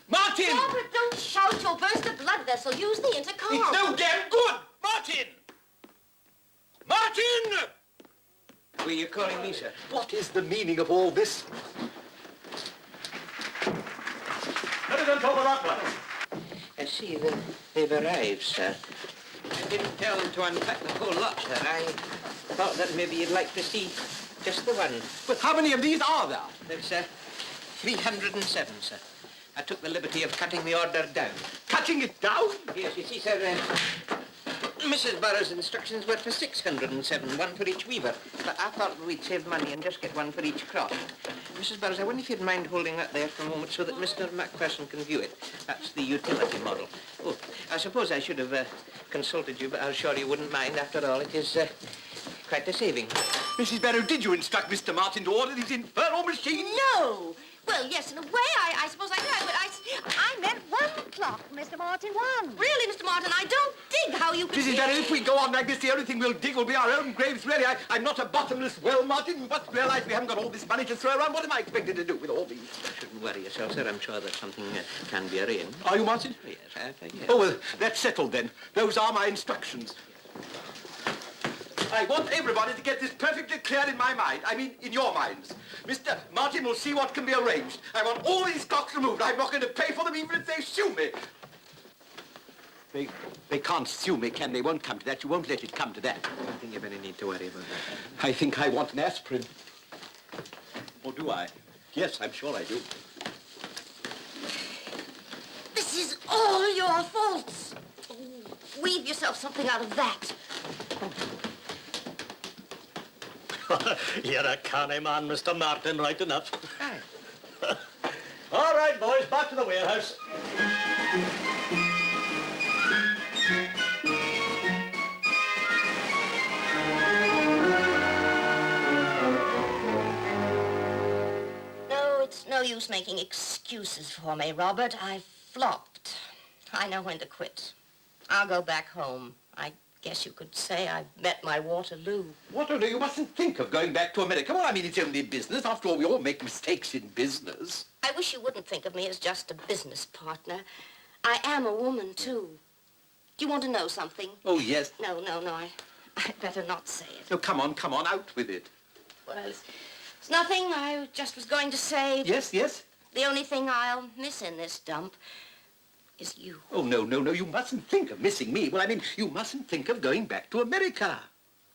Martin! Robert, don't shout. You'll burst the blood vessel. Use the intercom. It's no damn good! Martin! Martin! Were you calling me, sir? What is the meaning of all this? Let us talk about one. I see that they've arrived, sir. I didn't tell them to unpack the whole lot, sir. I thought that maybe you'd like to see just the one. But how many of these are there? There's 307, sir. I took the liberty of cutting the order down. Cutting it down? Yes, you see, sir, Mrs. Barrows' instructions were for 607, one for each weaver. But I thought we'd save money and just get one for each crop. Mrs. Barrows, I wonder if you'd mind holding that there for a moment so that Mr. MacPherson can view it. That's the utility model. Oh, I suppose I should have consulted you, but I'm sure you wouldn't mind. After all, it is quite a saving. Mrs. Barrow, did you instruct Mr. Martin to order these infernal machines? No. Well, yes, in a way, I suppose I did, but I meant 1 clock, Mr. Martin, 1. Really, Mr. Martin, I don't dig how you could... Mrs. Barrow, if we go on like this, the only thing we'll dig will be our own graves, really. I'm not a bottomless well, Martin. You must realize we haven't got all this money to throw around. What am I expected to do with all these? Shouldn't worry yourself, sir. I'm sure that something can be arranged. Are you, Martin? Yes, I think, yes. Oh, well, that's settled then. Those are my instructions. I want everybody to get this perfectly clear in my mind. I mean, in your minds. Mr. Martin will see what can be arranged. I want all these clocks removed. I'm not going to pay for them even if they sue me. They can't sue me, can they? Won't come to that. You won't let it come to that. I don't think you've any need to worry about that. I think I want an aspirin. Or do I? Yes, I'm sure I do. This is all your faults. Oh, weave yourself something out of that. You're a canny man, Mr. Martin, right enough. Aye. All right, boys, back to the warehouse. No, it's no use making excuses for me, Robert. I flopped. I know when to quit. I'll go back home. I guess you could say I've met my Waterloo. Waterloo, you mustn't think of going back to America. Well, I mean, it's only business. After all, we all make mistakes in business. I wish you wouldn't think of me as just a business partner. I am a woman, too. Do you want to know something? Oh, yes. No, I'd better not say it. No, come on, out with it. Well, it's nothing. I just was going to say... Yes, yes? The only thing I'll miss in this dump is you. Oh, no, you mustn't think of missing me. Well, I mean, you mustn't think of going back to America.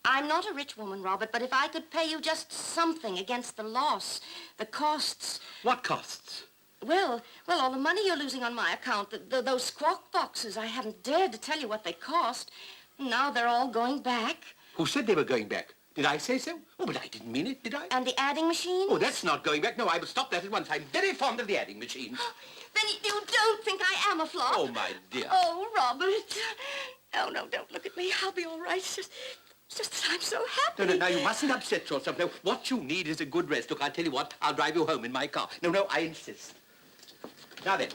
I'm not a rich woman, Robert, but if I could pay you just something against the loss, the costs... What costs? Well, all the money you're losing on my account, those squawk boxes, I haven't dared to tell you what they cost. Now they're all going back. Who said they were going back? Did I say so? Oh, but I didn't mean it, did I? And the adding machine? Oh, that's not going back. No, I will stop that at once. I'm very fond of the adding machine. Then you don't think I am a flop? Oh, my dear. Oh, Robert. No, don't look at me. I'll be all right. It's just that I'm so happy. No, now, you mustn't upset yourself. No, what you need is a good rest. Look, I'll tell you what. I'll drive you home in my car. No, I insist. Now then,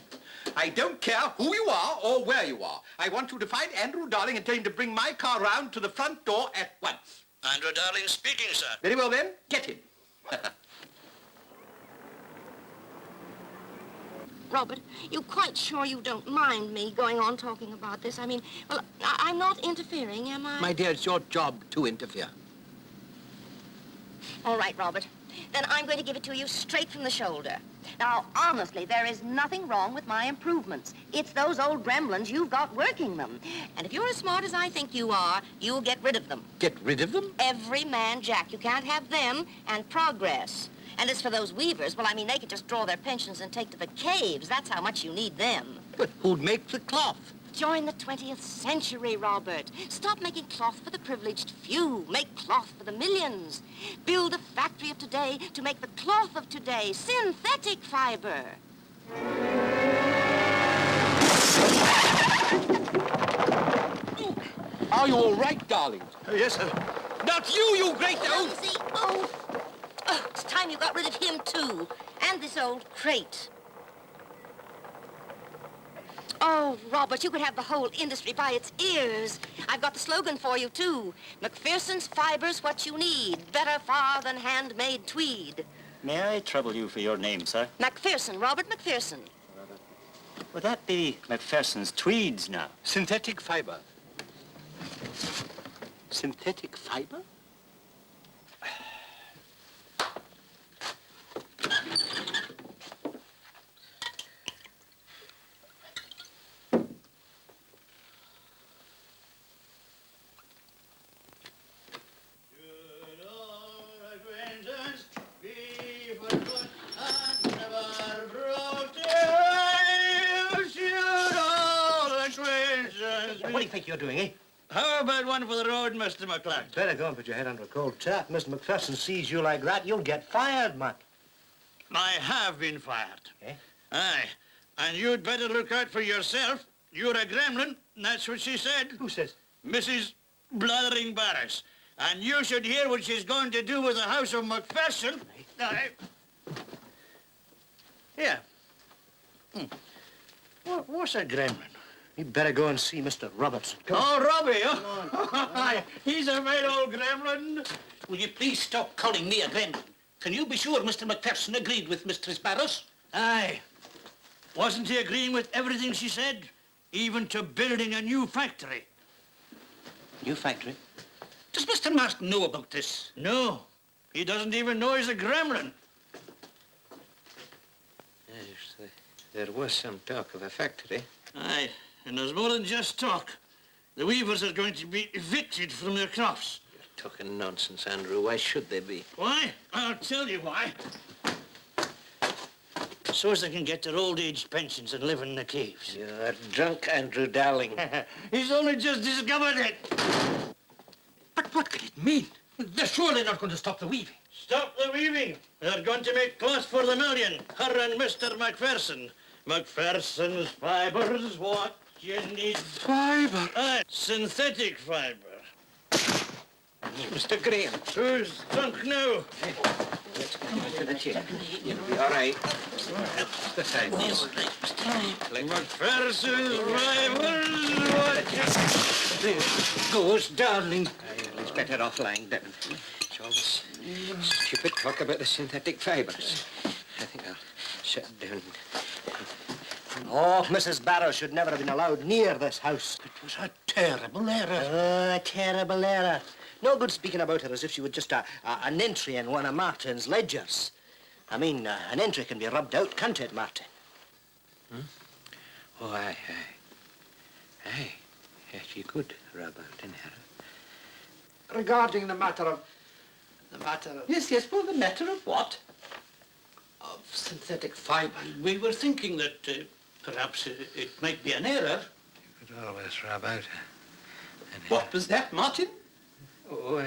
I don't care who you are or where you are. I want you to find Andrew Darling and tell him to bring my car round to the front door at once. Andrew Darling speaking, sir. Very well, then. Get him. Robert, you quite sure you don't mind me going on talking about this? I mean, well, I'm not interfering, am I? My dear, it's your job to interfere. All right, Robert. Then I'm going to give it to you straight from the shoulder. Now, honestly, there is nothing wrong with my improvements. It's those old gremlins you've got working them. And if you're as smart as I think you are, you'll get rid of them. Get rid of them? Every man, Jack. You can't have them and progress. And as for those weavers, well, I mean, they could just draw their pensions and take to the caves. That's how much you need them. But who'd make the cloth? Join the 20th century, Robert. Stop making cloth for the privileged few. Make cloth for the millions. Build a factory of today to make the cloth of today. Synthetic fiber. Are you all right, darling? Yes, sir. Not you, you great old... Easy. Oh, it's time you got rid of him, too. And this old crate. Oh, Robert, you could have the whole industry by its ears. I've got the slogan for you, too. MacPherson's fiber's what you need. Better far than handmade tweed. May I trouble you for your name, sir? MacPherson, Robert MacPherson. Would that be MacPherson's tweeds now? Synthetic fiber. Synthetic fiber? you think you're doing, eh? How about one for the road, Mr. McLeod? Better go and put your head under a cold tap. Mr. MacPherson sees you like that, you'll get fired, man. I have been fired. Eh? Aye. And you'd better look out for yourself. You're a gremlin, and that's what she said. Who says? Mrs. Blathering Barrows. And you should hear what she's going to do with the house of MacPherson. Aye. Here. What's a gremlin? You'd better go and see Mr. Robertson. Come on. Oh, Robbie, huh? He's a right old gremlin. Will you please stop calling me a gremlin? Can you be sure Mr. MacPherson agreed with Mistress Barrows? Aye. Wasn't he agreeing with everything she said? Even to building a new factory. New factory? Does Mr. Marston know about this? No. He doesn't even know he's a gremlin. Yes, there was some talk of a factory. Aye. And there's more than just talk. The weavers are going to be evicted from their crops. You're talking nonsense, Andrew. Why should they be? Why? I'll tell you why. So as they can get their old age pensions and live in the caves. You're drunk, Andrew, darling. He's only just discovered it. But what can it mean? They're surely not going to stop the weaving. Stop the weaving. They're going to make cloth for the million. Her and Mr. MacPherson. MacPherson's fibers, what you need. Fiber? Aye, synthetic fiber. Mr. Graham. Who's drunk now? You'll be all right. MacPherson's fibers, what you... There goes, darling. He's better off lying down. It's all this stupid talk about the synthetic fibers. I think I'll shut down. Oh, Mrs. Barrows should never have been allowed near this house. It was a terrible error. Oh, a terrible error. No good speaking about her as if she were just an entry in one of Martin's ledgers. I mean, an entry can be rubbed out, can't it, Martin? Hmm? Oh, aye. Yes, you could rub out an error. Regarding the matter of... Yes, well, the matter of what? Of synthetic fiber. We were thinking that perhaps it might be an error. You could always rub out an error. What was that, Martin? Oh,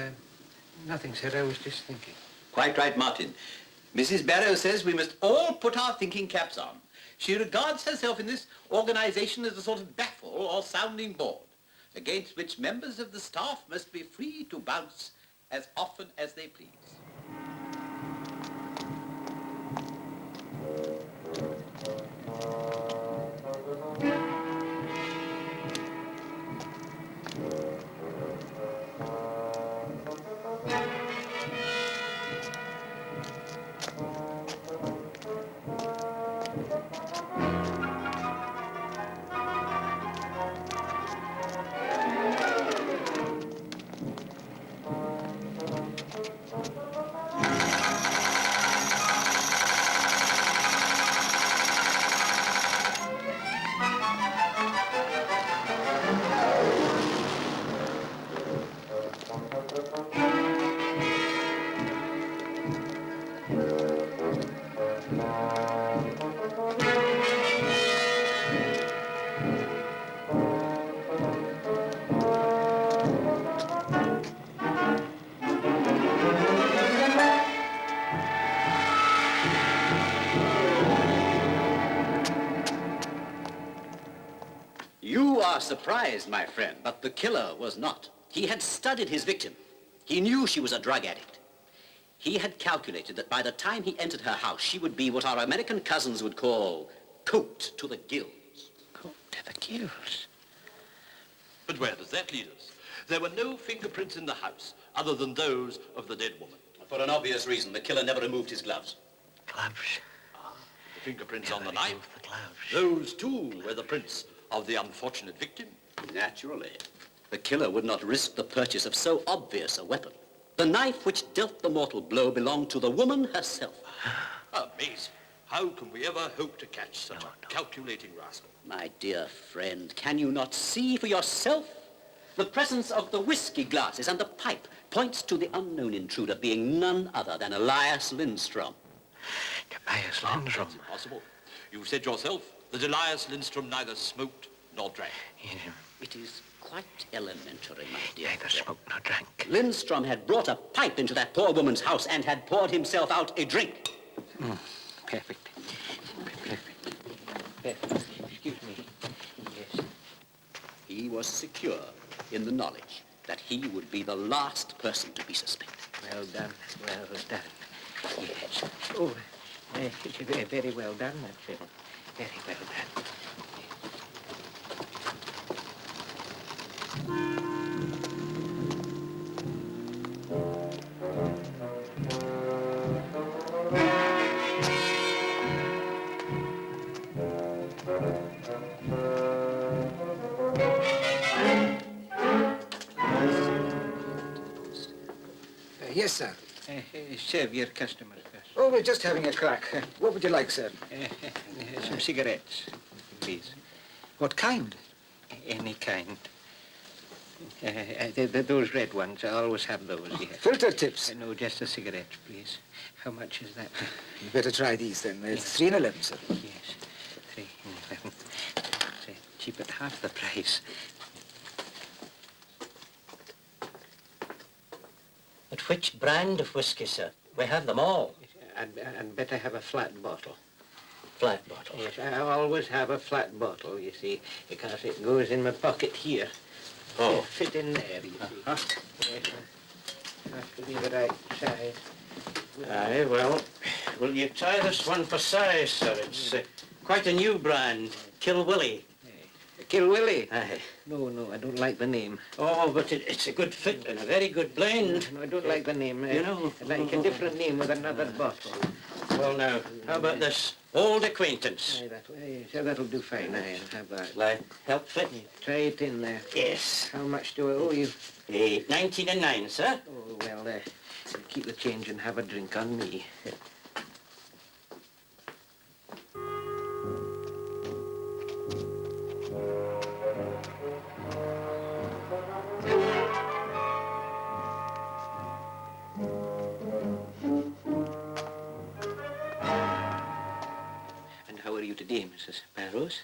nothing, sir. I was just thinking. Quite right, Martin. Mrs. Barrows says we must all put our thinking caps on. She regards herself in this organization as a sort of baffle or sounding board, against which members of the staff must be free to bounce as often as they please. Surprised, my friend, but the killer was not. He had studied his victim. He knew she was a drug addict. He had calculated that by the time he entered her house, she would be what our American cousins would call cooked to the gills. Cooked to the gills? But where does that lead us? There were no fingerprints in the house other than those of the dead woman. For an obvious reason, the killer never removed his gloves. Gloves? The fingerprints on the knife. The gloves. Those, too, were the prints of the unfortunate victim. Naturally. The killer would not risk the purchase of so obvious a weapon. The knife which dealt the mortal blow belonged to the woman herself. Amazing. How can we ever hope to catch such a calculating rascal? My dear friend, can you not see for yourself? The presence of the whiskey glasses and the pipe points to the unknown intruder being none other than Elias Lindstrom. Elias Lindstrom? That's impossible. You said yourself that Elias Lindstrom neither smoked nor drank. It is quite elementary, my dear. Neither smoked nor drank. Lindstrom had brought a pipe into that poor woman's house and had poured himself out a drink. Perfect. Perfect. Excuse me. Yes. He was secure in the knowledge that he would be the last person to be suspected. Well done. Well done. Yes. Oh, very well done, McMillan. Very well done. Yes, sir. Serve your customers first. Oh, we're just having a crack. What would you like, sir? Some cigarettes, please. What kind? Any kind. Those red ones, I always have those, yes. Filter tips? No, just a cigarette, please. How much is that? You better try these, then. It's 3 and 11, sir. Yes, 3 and 11. Cheap at half the price. But which brand of whiskey, sir? We have them all. I'd better have a flat bottle. Flat bottle? Yes, I always have a flat bottle, you see, because it goes in my pocket here. Oh. Fit in there, you see. Yes, has to be the right size. Aye, well, will you try this one for size, sir? It's quite a new brand, Kill Willie. Kill Willie? Aye. No, I don't like the name. Oh, but it's a good fit and a very good blend. No, I don't like the name. You know. I'd like a different name with another bottle. Well, now, how about this old acquaintance? Aye, that'll do fine. Aye, I'll have that. Will I help fit? Try it in there. Yes. How much do I owe you? 19 and 9, sir. Oh, well, keep the change and have a drink on me. How are you today, Mrs. Barrows?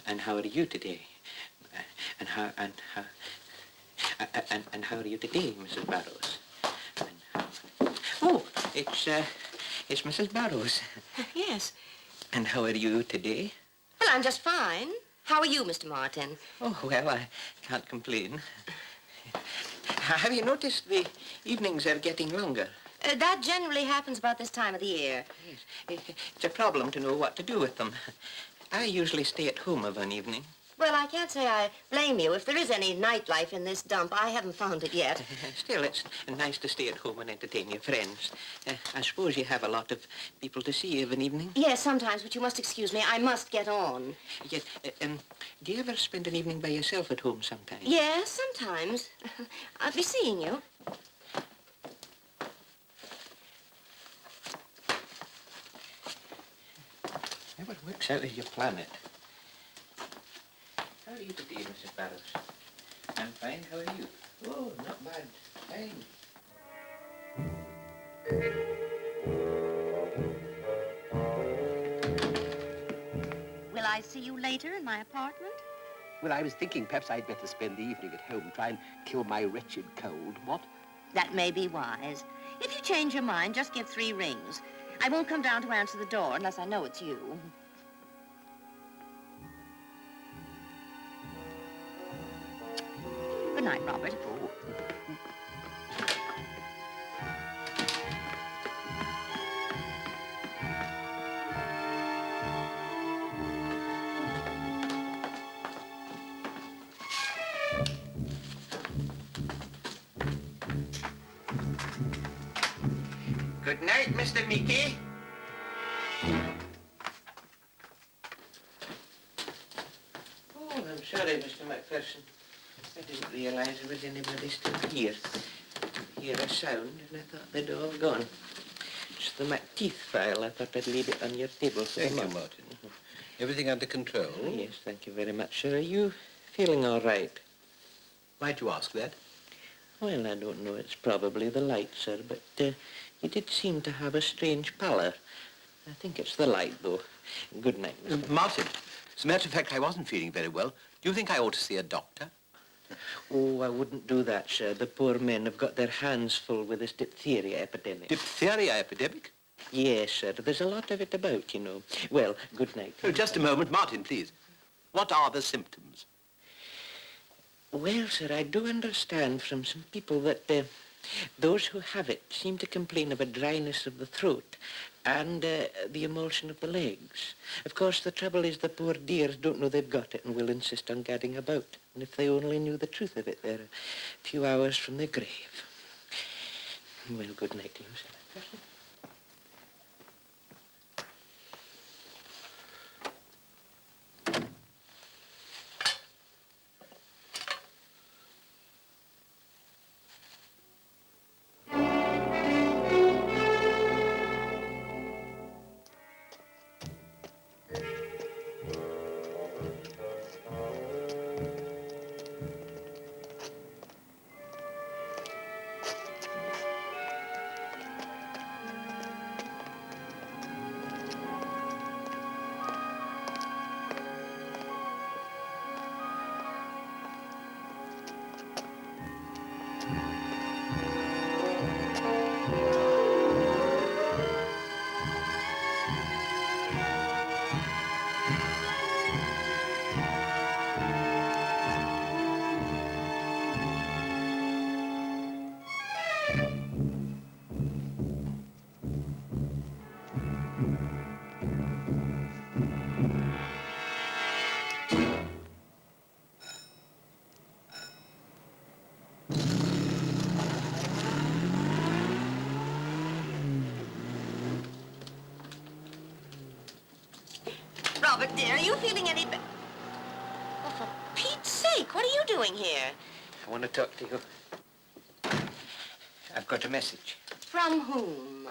And how are you today? And how are you today, Mrs. Barrows? Oh, it's Mrs. Barrows. Yes. And how are you today? Well, I'm just fine. How are you, Mr. Martin? Oh, well, I can't complain. Have you noticed the evenings are getting longer? That generally happens about this time of the year. Yes. It's a problem to know what to do with them. I usually stay at home of an evening. Well, I can't say I blame you. If there is any nightlife in this dump, I haven't found it yet. Still, it's nice to stay at home and entertain your friends. I suppose you have a lot of people to see of an evening? Yes, sometimes, but you must excuse me. I must get on. Yes. Do you ever spend an evening by yourself at home sometimes? Yes, sometimes. I'll be seeing you. Never works out as you plan it. How are you today, Mrs. Barrows? I'm fine. How are you? Oh, not bad. Fine. Will I see you later in my apartment? Well, I was thinking perhaps I'd better spend the evening at home, try and kill my wretched cold. What? That may be wise. If you change your mind, just give 3 rings. I won't come down to answer the door unless I know it's you. Good night, Robert. Oh. Good night, Mr. Meekie. Oh, I'm sorry, Mr. MacPherson. I didn't realize there was anybody still here. I hear a sound, and I thought they'd all gone. It's the McTeeth file. I thought I'd leave it on your table for Thank you, tomorrow. Martin. Everything under control? Yes, thank you very much, sir. Are you feeling all right? Why'd you ask that? Well, I don't know. It's probably the light, sir, but you did seem to have a strange pallor. I think it's the light, though. Good night, Mr. Martin, as a matter of fact, I wasn't feeling very well. Do you think I ought to see a doctor? Oh, I wouldn't do that, sir. The poor men have got their hands full with this diphtheria epidemic. Diphtheria epidemic? Yes, sir. There's a lot of it about, you know. Well, good night. Oh, just a moment. Martin, please. What are the symptoms? Well, sir, I do understand from some people that those who have it seem to complain of a dryness of the throat and the emulsion of the legs. Of course, the trouble is the poor dears don't know they've got it and will insist on gadding about. And if they only knew the truth of it, they're a few hours from their grave. Well, good night to you, sir. Robert, dear, are you feeling any better? Oh, for Pete's sake, what are you doing here? I want to talk to you. I've got a message. From whom?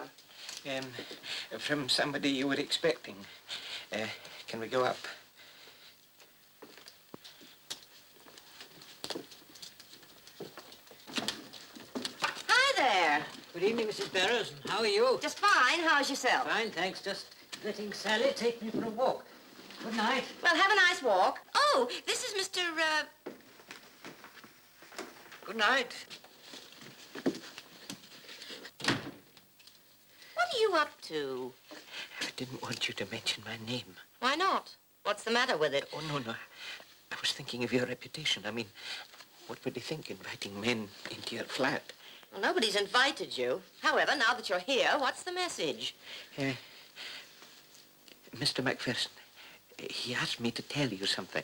From somebody you were expecting. Can we go up? Hi there. Good evening, Mrs. Barrows. How are you? Just fine. How's yourself? Fine, thanks. Just letting Sally take me for a walk. Good night. Well, have a nice walk. Oh, this is Mr. Good night. What are you up to? I didn't want you to mention my name. Why not? What's the matter with it? Oh, no. I was thinking of your reputation. I mean, what would they think inviting men into your flat? Well, nobody's invited you. However, now that you're here, what's the message? Mr. MacPherson, he asked me to tell you something,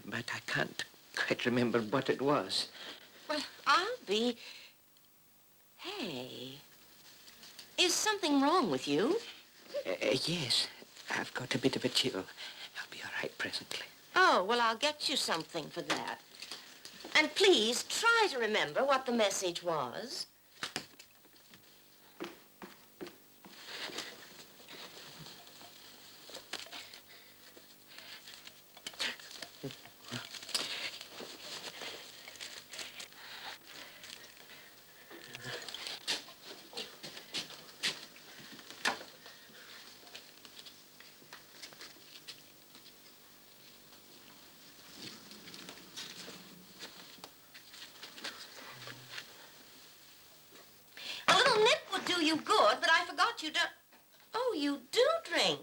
but I can't quite remember what it was. Well, I'll be... Hey, is something wrong with you? Yes, I've got a bit of a chill. I'll be all right presently. Oh, well, I'll get you something for that. And please, try to remember what the message was. You good, but I forgot you don't... Oh, you do drink?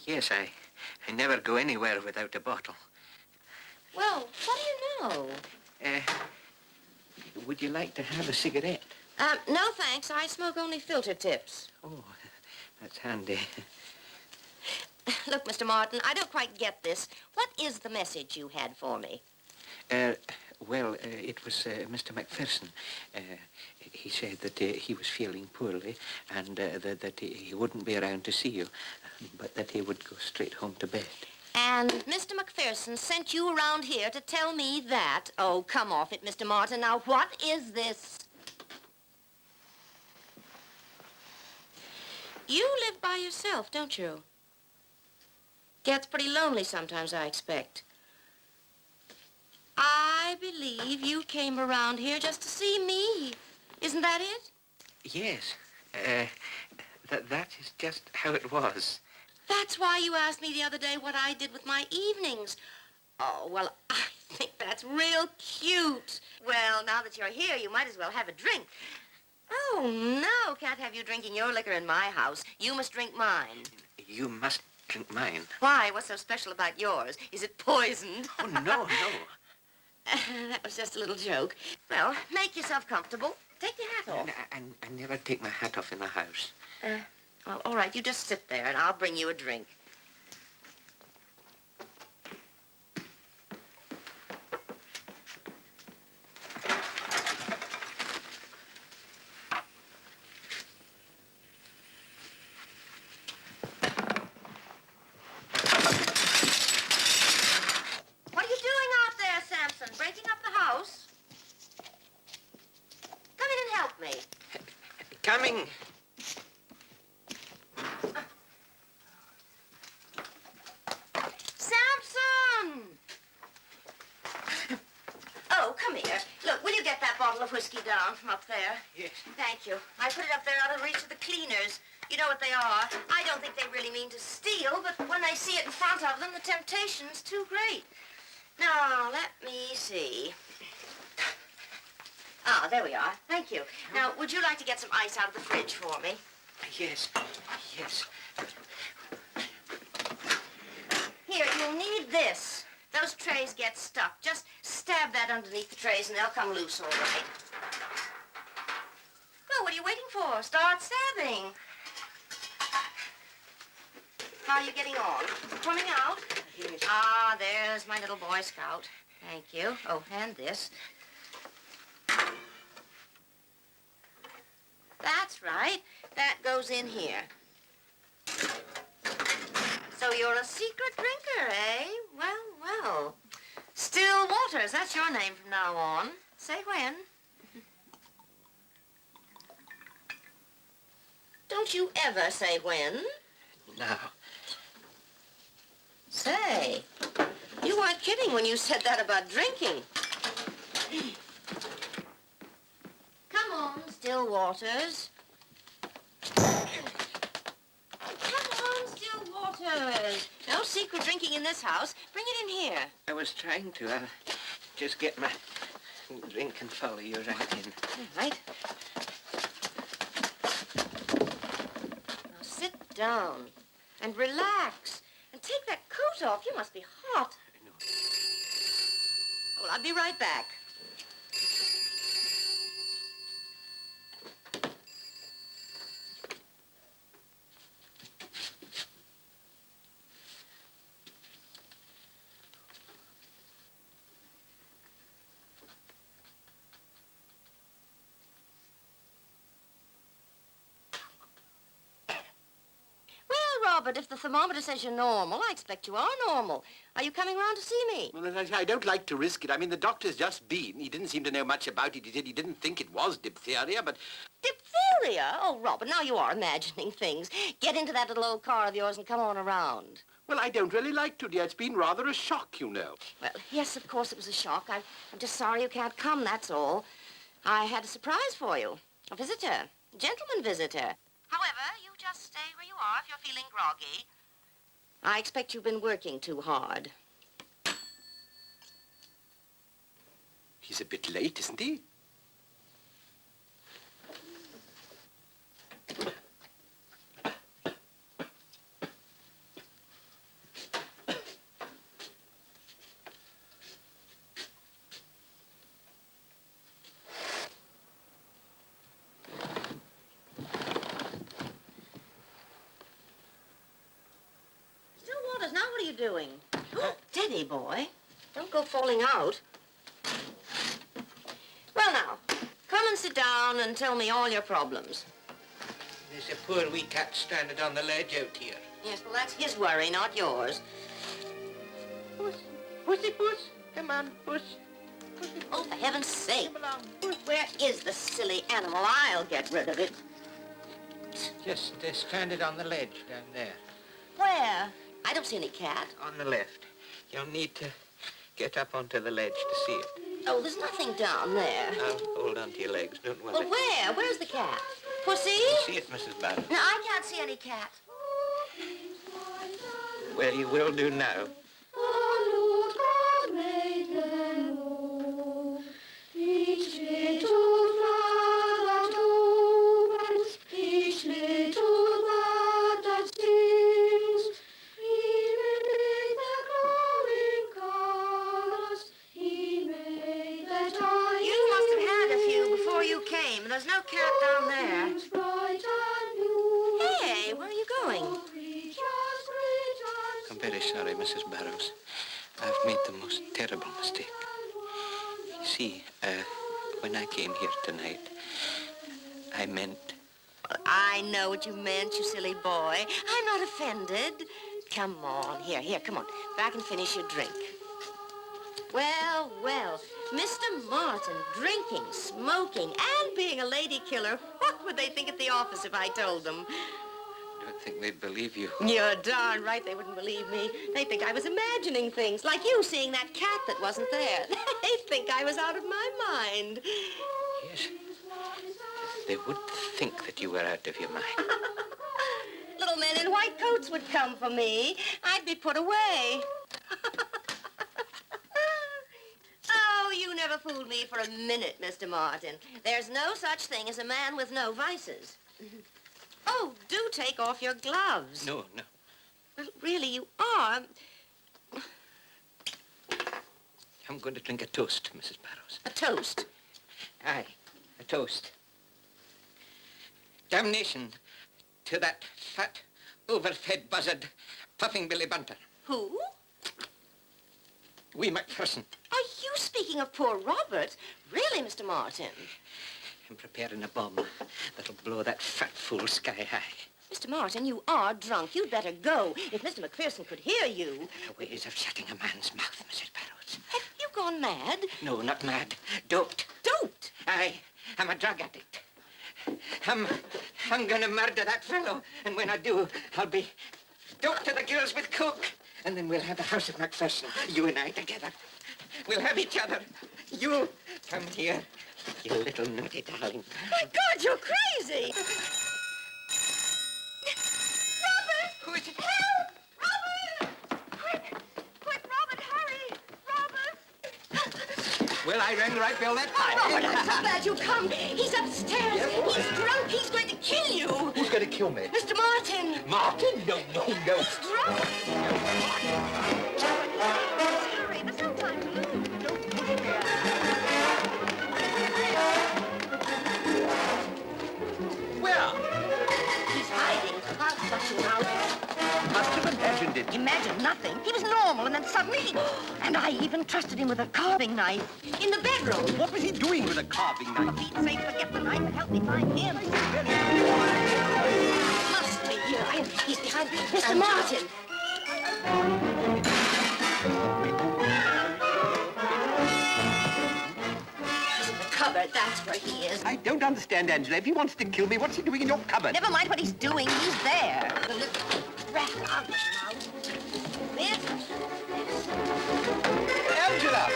Yes, I never go anywhere without a bottle. Well, what do you know? Would you like to have a cigarette? No, thanks. I smoke only filter tips. Oh, that's handy. Look, Mr. Martin, I don't quite get this. What is the message you had for me? Well, it was Mr. MacPherson. He said that he was feeling poorly and that he wouldn't be around to see you, but that he would go straight home to bed. And Mr. MacPherson sent you around here to tell me that? Oh, come off it, Mr. Martin. Now, what is this? You live by yourself, don't you? Gets pretty lonely sometimes, I expect. I believe you came around here just to see me. Isn't that it? Yes. That is just how it was. That's why you asked me the other day what I did with my evenings. Oh, well, I think that's real cute. Well, now that you're here, you might as well have a drink. Oh, no, can't have you drinking your liquor in my house. You must drink mine. You must drink mine. Why? What's so special about yours? Is it poisoned? Oh, no, no. That was just a little joke. Well, make yourself comfortable. Take your hat off. I never take my hat off in the house. Well, all right, you just sit there, and I'll bring you a drink. Coming. Samson! Oh, come here. Look, will you get that bottle of whiskey down from up there? Yes. Thank you. I put it up there out of reach of the cleaners. You know what they are. I don't think they really mean to steal, but when they see it in front of them, the temptation's too great. Now, let me see. Ah, there we are. Thank you. Now, would you like to get some ice out of the fridge for me? Yes, yes. Here, you'll need this. Those trays get stuck. Just stab that underneath the trays and they'll come loose all right. Well, what are you waiting for? Start stabbing. How are you getting on? Coming out? Yes. Ah, there's my little Boy Scout. Thank you. Oh, and this. That's right. That goes in here. So you're a secret drinker, eh? Well, well. Still Waters, that's your name from now on. Say when. Don't you ever say when. No. Say, you weren't kidding when you said that about drinking. Come on, Still Waters. Come on, Still Waters. No secret drinking in this house. Bring it in here. I was trying to. I'll just get my drink and follow you right in. All right. Now sit down and relax. And take that coat off. You must be hot. I know. Well, I'll be right back. Robert, if the thermometer says you're normal, I expect you are normal. Are you coming round to see me? Well, I don't like to risk it. I mean, the doctor's just been. He didn't seem to know much about it. He said he didn't think it was diphtheria, but... Diphtheria? Oh, Robert, now you are imagining things. Get into that little old car of yours and come on around. Well, I don't really like to, dear. It's been rather a shock, you know. Well, yes, of course it was a shock. I'm just sorry you can't come, that's all. I had a surprise for you. A visitor. A gentleman visitor. However, you just stay where you are if you're feeling groggy. I expect you've been working too hard. He's a bit late, isn't he? Doing? Steady, boy. Don't go falling out. Well, now, come and sit down and tell me all your problems. There's a poor wee cat stranded on the ledge out here. Yes, well, that's his worry, not yours. Puss. Pussy, puss. Come on, puss. Pussy, puss. Oh, for heaven's sake. Come along, puss. Where is the silly animal? I'll get rid of it. Just stranded on the ledge down there. Where? I don't see any cat. On the left. You'll need to get up onto the ledge to see it. Oh, there's nothing down there. I'll hold on to your legs, don't worry. Well, where? Where's the cat? Pussy? You see it, Mrs. Barrows? No, I can't see any cat. Well, you will do now. you came. There's no cat down there. Hey, where are you going? I'm very sorry, Mrs. Barrows. I've made the most terrible mistake. You see, when I came here tonight, I meant... I know what you meant, you silly boy. I'm not offended. Come on, here, come on. Back and finish your drink. Well, Mr. Martin, drinking, smoking, and being a lady killer. What would they think at the office if I told them? I don't think they'd believe you. You're darn right they wouldn't believe me. They'd think I was imagining things, like you seeing that cat that wasn't there. They'd think I was out of my mind. Yes. They would think that you were out of your mind. Little men in white coats would come for me. I'd be put away. Oh, you never fooled me for a minute, Mr. Martin. There's no such thing as a man with no vices. Oh, do take off your gloves. No. Well, really, you are. I'm going to drink a toast, Mrs. Barrows. A toast? Aye, a toast. Damnation to that fat, overfed buzzard, Puffing Billy Bunter. Who? Wee MacPherson. Are you speaking of poor Robert? Really, Mr. Martin? I'm preparing a bomb that'll blow that fat fool sky high. Mr. Martin, you are drunk. You'd better go. If Mr. MacPherson could hear you... Ways of shutting a man's mouth, Mrs. Barrows. Have you gone mad? No, not mad. Doped. Doped? I'm a drug addict. I'm gonna murder that fellow, and when I do, I'll be doped to the gills with coke. And then we'll have a house at MacPherson, you and I together. We'll have each other. You come here, you little naughty darling. My God, you're crazy! Robert! Who is it? Help! Robert! Quick, Robert, hurry! Robert! Well, I rang the right bell that time. Robert, I'm so glad you come. He's upstairs. Yeah, He's drunk. He's going to kill you. Who's going to kill me? Mr. Martin. Martin? No. He's drunk. Hurry, there's no time to lose. Don't push me out. Where? He's hiding. I'll flush him out. Must have imagined it. Imagine nothing. He was normal, and then suddenly... And I even trusted him with a carving knife in the bedroom. What was he doing with a carving knife? For Pete's sake, forget the knife and help me find him. Must be here. He's behind Mr. Martin. In the cupboard, that's where he is. I don't understand, Angela. If he wants to kill me, what's he doing in your cupboard? Never mind what he's doing. He's there. The little rat out of his mouth. Angela!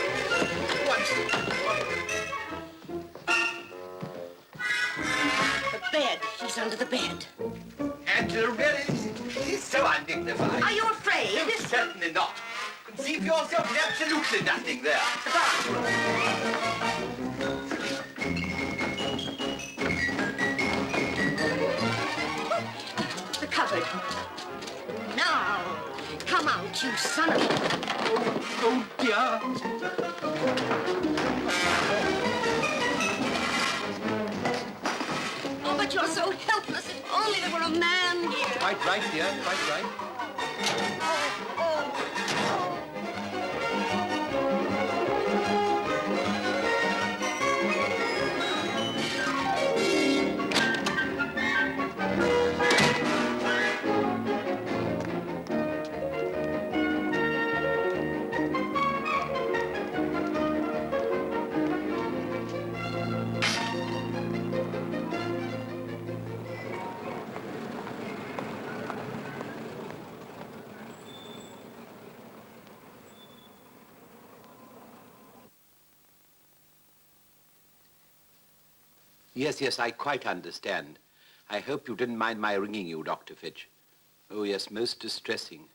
The bed. He's under the bed. Angela, really? This is so undignified. Are you afraid? No, certainly not. Conceive yourself, there's absolutely nothing there. The bathroom. The cupboard. Now, come out, you son of a... Oh, dear. Oh, but you're so helpless. If only there were a man here. Quite right, dear, quite right. Yes, I quite understand. I hope you didn't mind my ringing you, Dr. Fitch. Oh, yes, most distressing.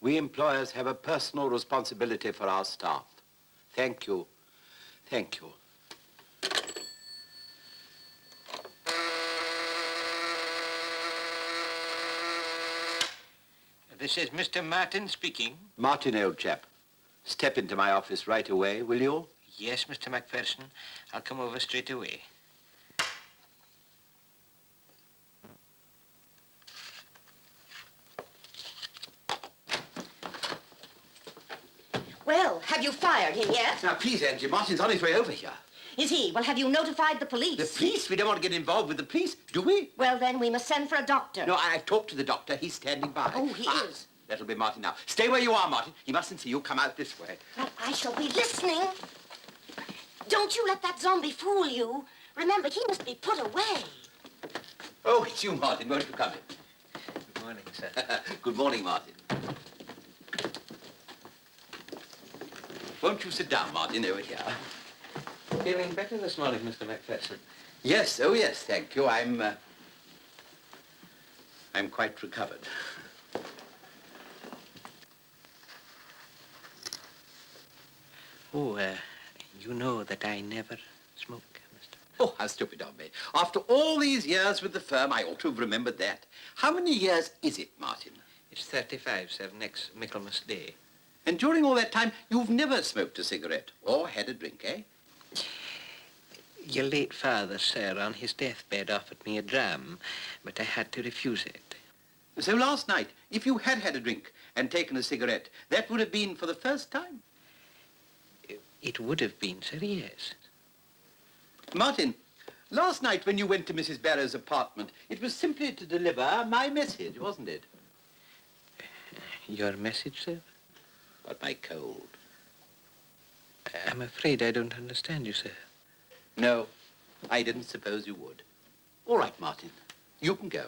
We employers have a personal responsibility for our staff. Thank you. Thank you. This is Mr. Martin speaking. Martin, old chap, step into my office right away, will you? Yes, Mr. MacPherson. I'll come over straight away. Have you fired him yet? Now, please, Angie, Martin's on his way over here. Is he? Well, have you notified the police? The police? We don't want to get involved with the police, do we? Well, then we must send for a doctor. No, I've talked to the doctor. He's standing by. Oh, he is. That'll be Martin now. Stay where you are, Martin. He mustn't see you. Come out this way. Well, I shall be listening. Don't you let that zombie fool you. Remember, he must be put away. Oh, it's you, Martin. Won't you come in? Good morning, sir. Good morning, Martin. Won't you sit down, Martin, over here? Feeling better this morning, Mr. MacPherson? Yes, oh yes, thank you. I'm quite recovered. Oh, you know that I never smoke, Mr. Oh, how stupid of me. After all these years with the firm, I ought to have remembered that. How many years is it, Martin? It's 35, sir, next Michaelmas Day. And during all that time, you've never smoked a cigarette or had a drink, eh? Your late father, sir, on his deathbed offered me a dram, but I had to refuse it. So last night, if you had had a drink and taken a cigarette, that would have been for the first time? It would have been, sir, yes. Martin, last night when you went to Mrs. Barrows' apartment, it was simply to deliver my message, wasn't it? Your message, sir? But my cold. I'm afraid I don't understand you, sir. No, I didn't suppose you would. All right, Martin, you can go.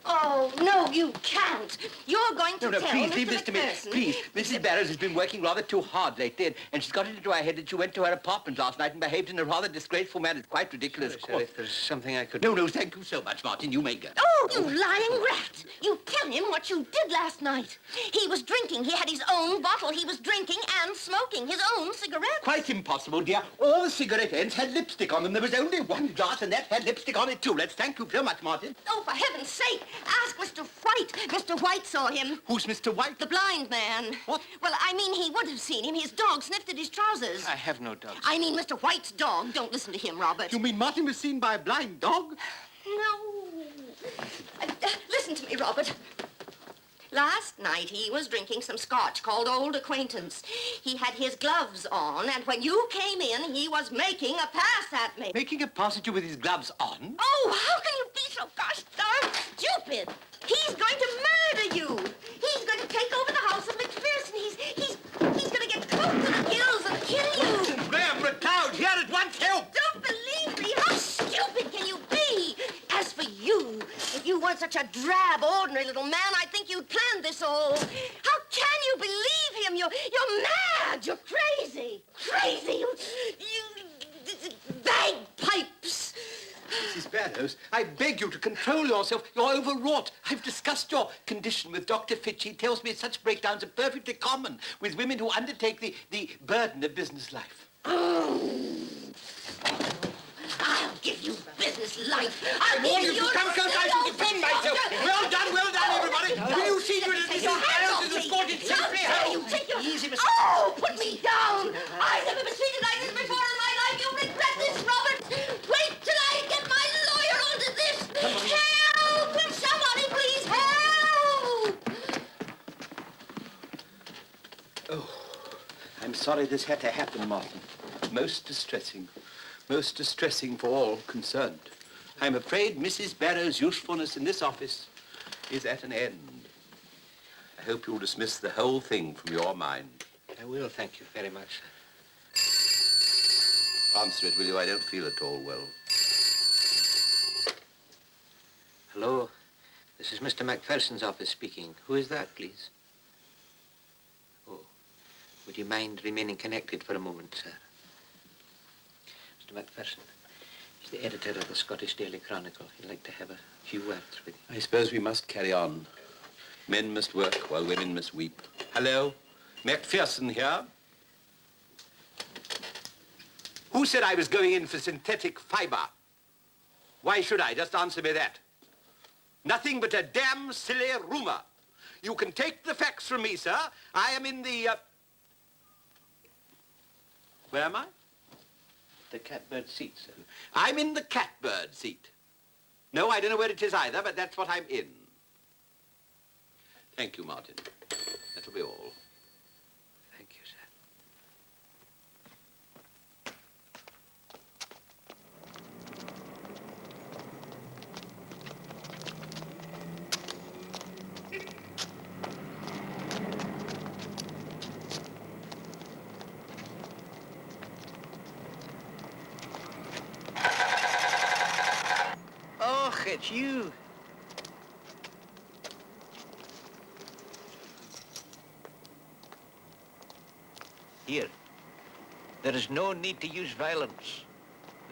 Oh, no, you can't. You're going to No, tell please, Mr. leave this to me. MacPherson. Please, Mrs. Barrows has been working rather too hard lately, and she's got it into her head that you went to her apartment last night and behaved in a rather disgraceful manner. It's quite ridiculous, of Sir, course. if there's something I could... No, thank you so much, Martin. You may go. Oh, you lying rat! You tell him what you did last night. He was drinking. He had his own bottle. He was drinking and smoking his own cigarette. Quite impossible, dear. All the cigarette ends had lipstick on them. There was only one glass, and that had lipstick on it, too. Let's thank you so much, Martin. Oh, for heaven's sake, ask Mr. White. Mr. White saw him. Who's Mr. White? The blind man. What? Well, I mean, he would have seen him. His dog sniffed at his trousers. I have no dogs. I mean, Mr. White's dog. Don't listen to him, Robert. You mean Martin was seen by a blind dog? No. Listen to me, Robert. Last night he was drinking some scotch called Old Acquaintance. He had his gloves on, and when you came in, he was making a pass at me. Making a pass at you with his gloves on? Oh, how can you be so gosh darn stupid? He's going to murder you. He's going to take over the house of MacPherson. He's going to get close to the hills and kill you. Graham, McLeod, here at once, help! Don't believe me. How stupid can you be? As for you, if you weren't such a drab, ordinary little man, I think you'd planned this all. How can you believe him? You're mad. You're crazy. Crazy. You bagpipes. Mrs. Barrows, I beg you to control yourself. You're overwrought. I've discussed your condition with Dr. Fitch. He tells me such breakdowns are perfectly common with women who undertake the burden of business life. I'll give you business life. I warn you to come close. I shall defend myself. Well done, everybody. Will you see to it that Mrs. Barrows is escorted safely home? Easy, Mr. Oh, put me down. I've never been treated like this before in my life. You'll regret this, Robert. Wait till I get my lawyer onto this. Help! Will somebody please help? Oh, I'm sorry this had to happen, Martin. Most distressing. Most distressing for all concerned. I'm afraid Mrs. Barrows' usefulness in this office is at an end. I hope you'll dismiss the whole thing from your mind. I will, thank you very much, sir. Answer it, will you? I don't feel at all well. Hello, this is Mr. MacPherson's office speaking. Who is that, please? Oh, would you mind remaining connected for a moment, sir? Mr. MacPherson is the editor of the Scottish Daily Chronicle. He'd like to have a few words with you. I suppose we must carry on. Men must work while women must weep. Hello, MacPherson here. Who said I was going in for synthetic fiber? Why should I? Just answer me that. Nothing but a damn silly rumor. You can take the facts from me, sir. I am in the, Where am I? The Catbird Seat, sir. I'm in the Catbird Seat. No, I don't know where it is either, but that's what I'm in. Thank you, Martin. That'll be all. Thank you, sir. it's you. Here. There is no need to use violence.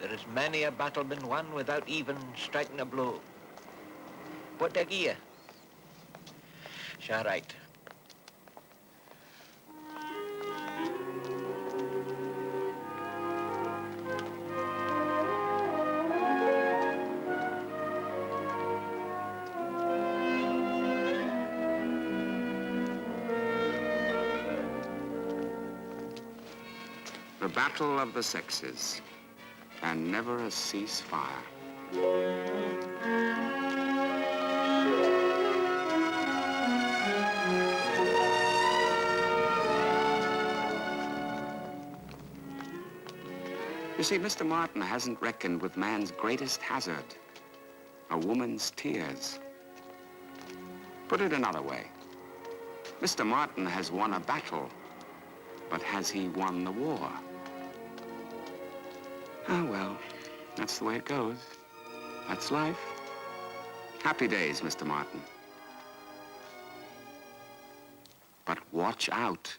There is many a battle been won without even striking a blow. What do I give you? It's all right. The battle of the sexes, and never a ceasefire. You see, Mr. Martin hasn't reckoned with man's greatest hazard, a woman's tears. Put it another way, Mr. Martin has won a battle, but has he won the war? Oh, well, that's the way it goes. That's life. Happy days, Mr. Martin. But watch out.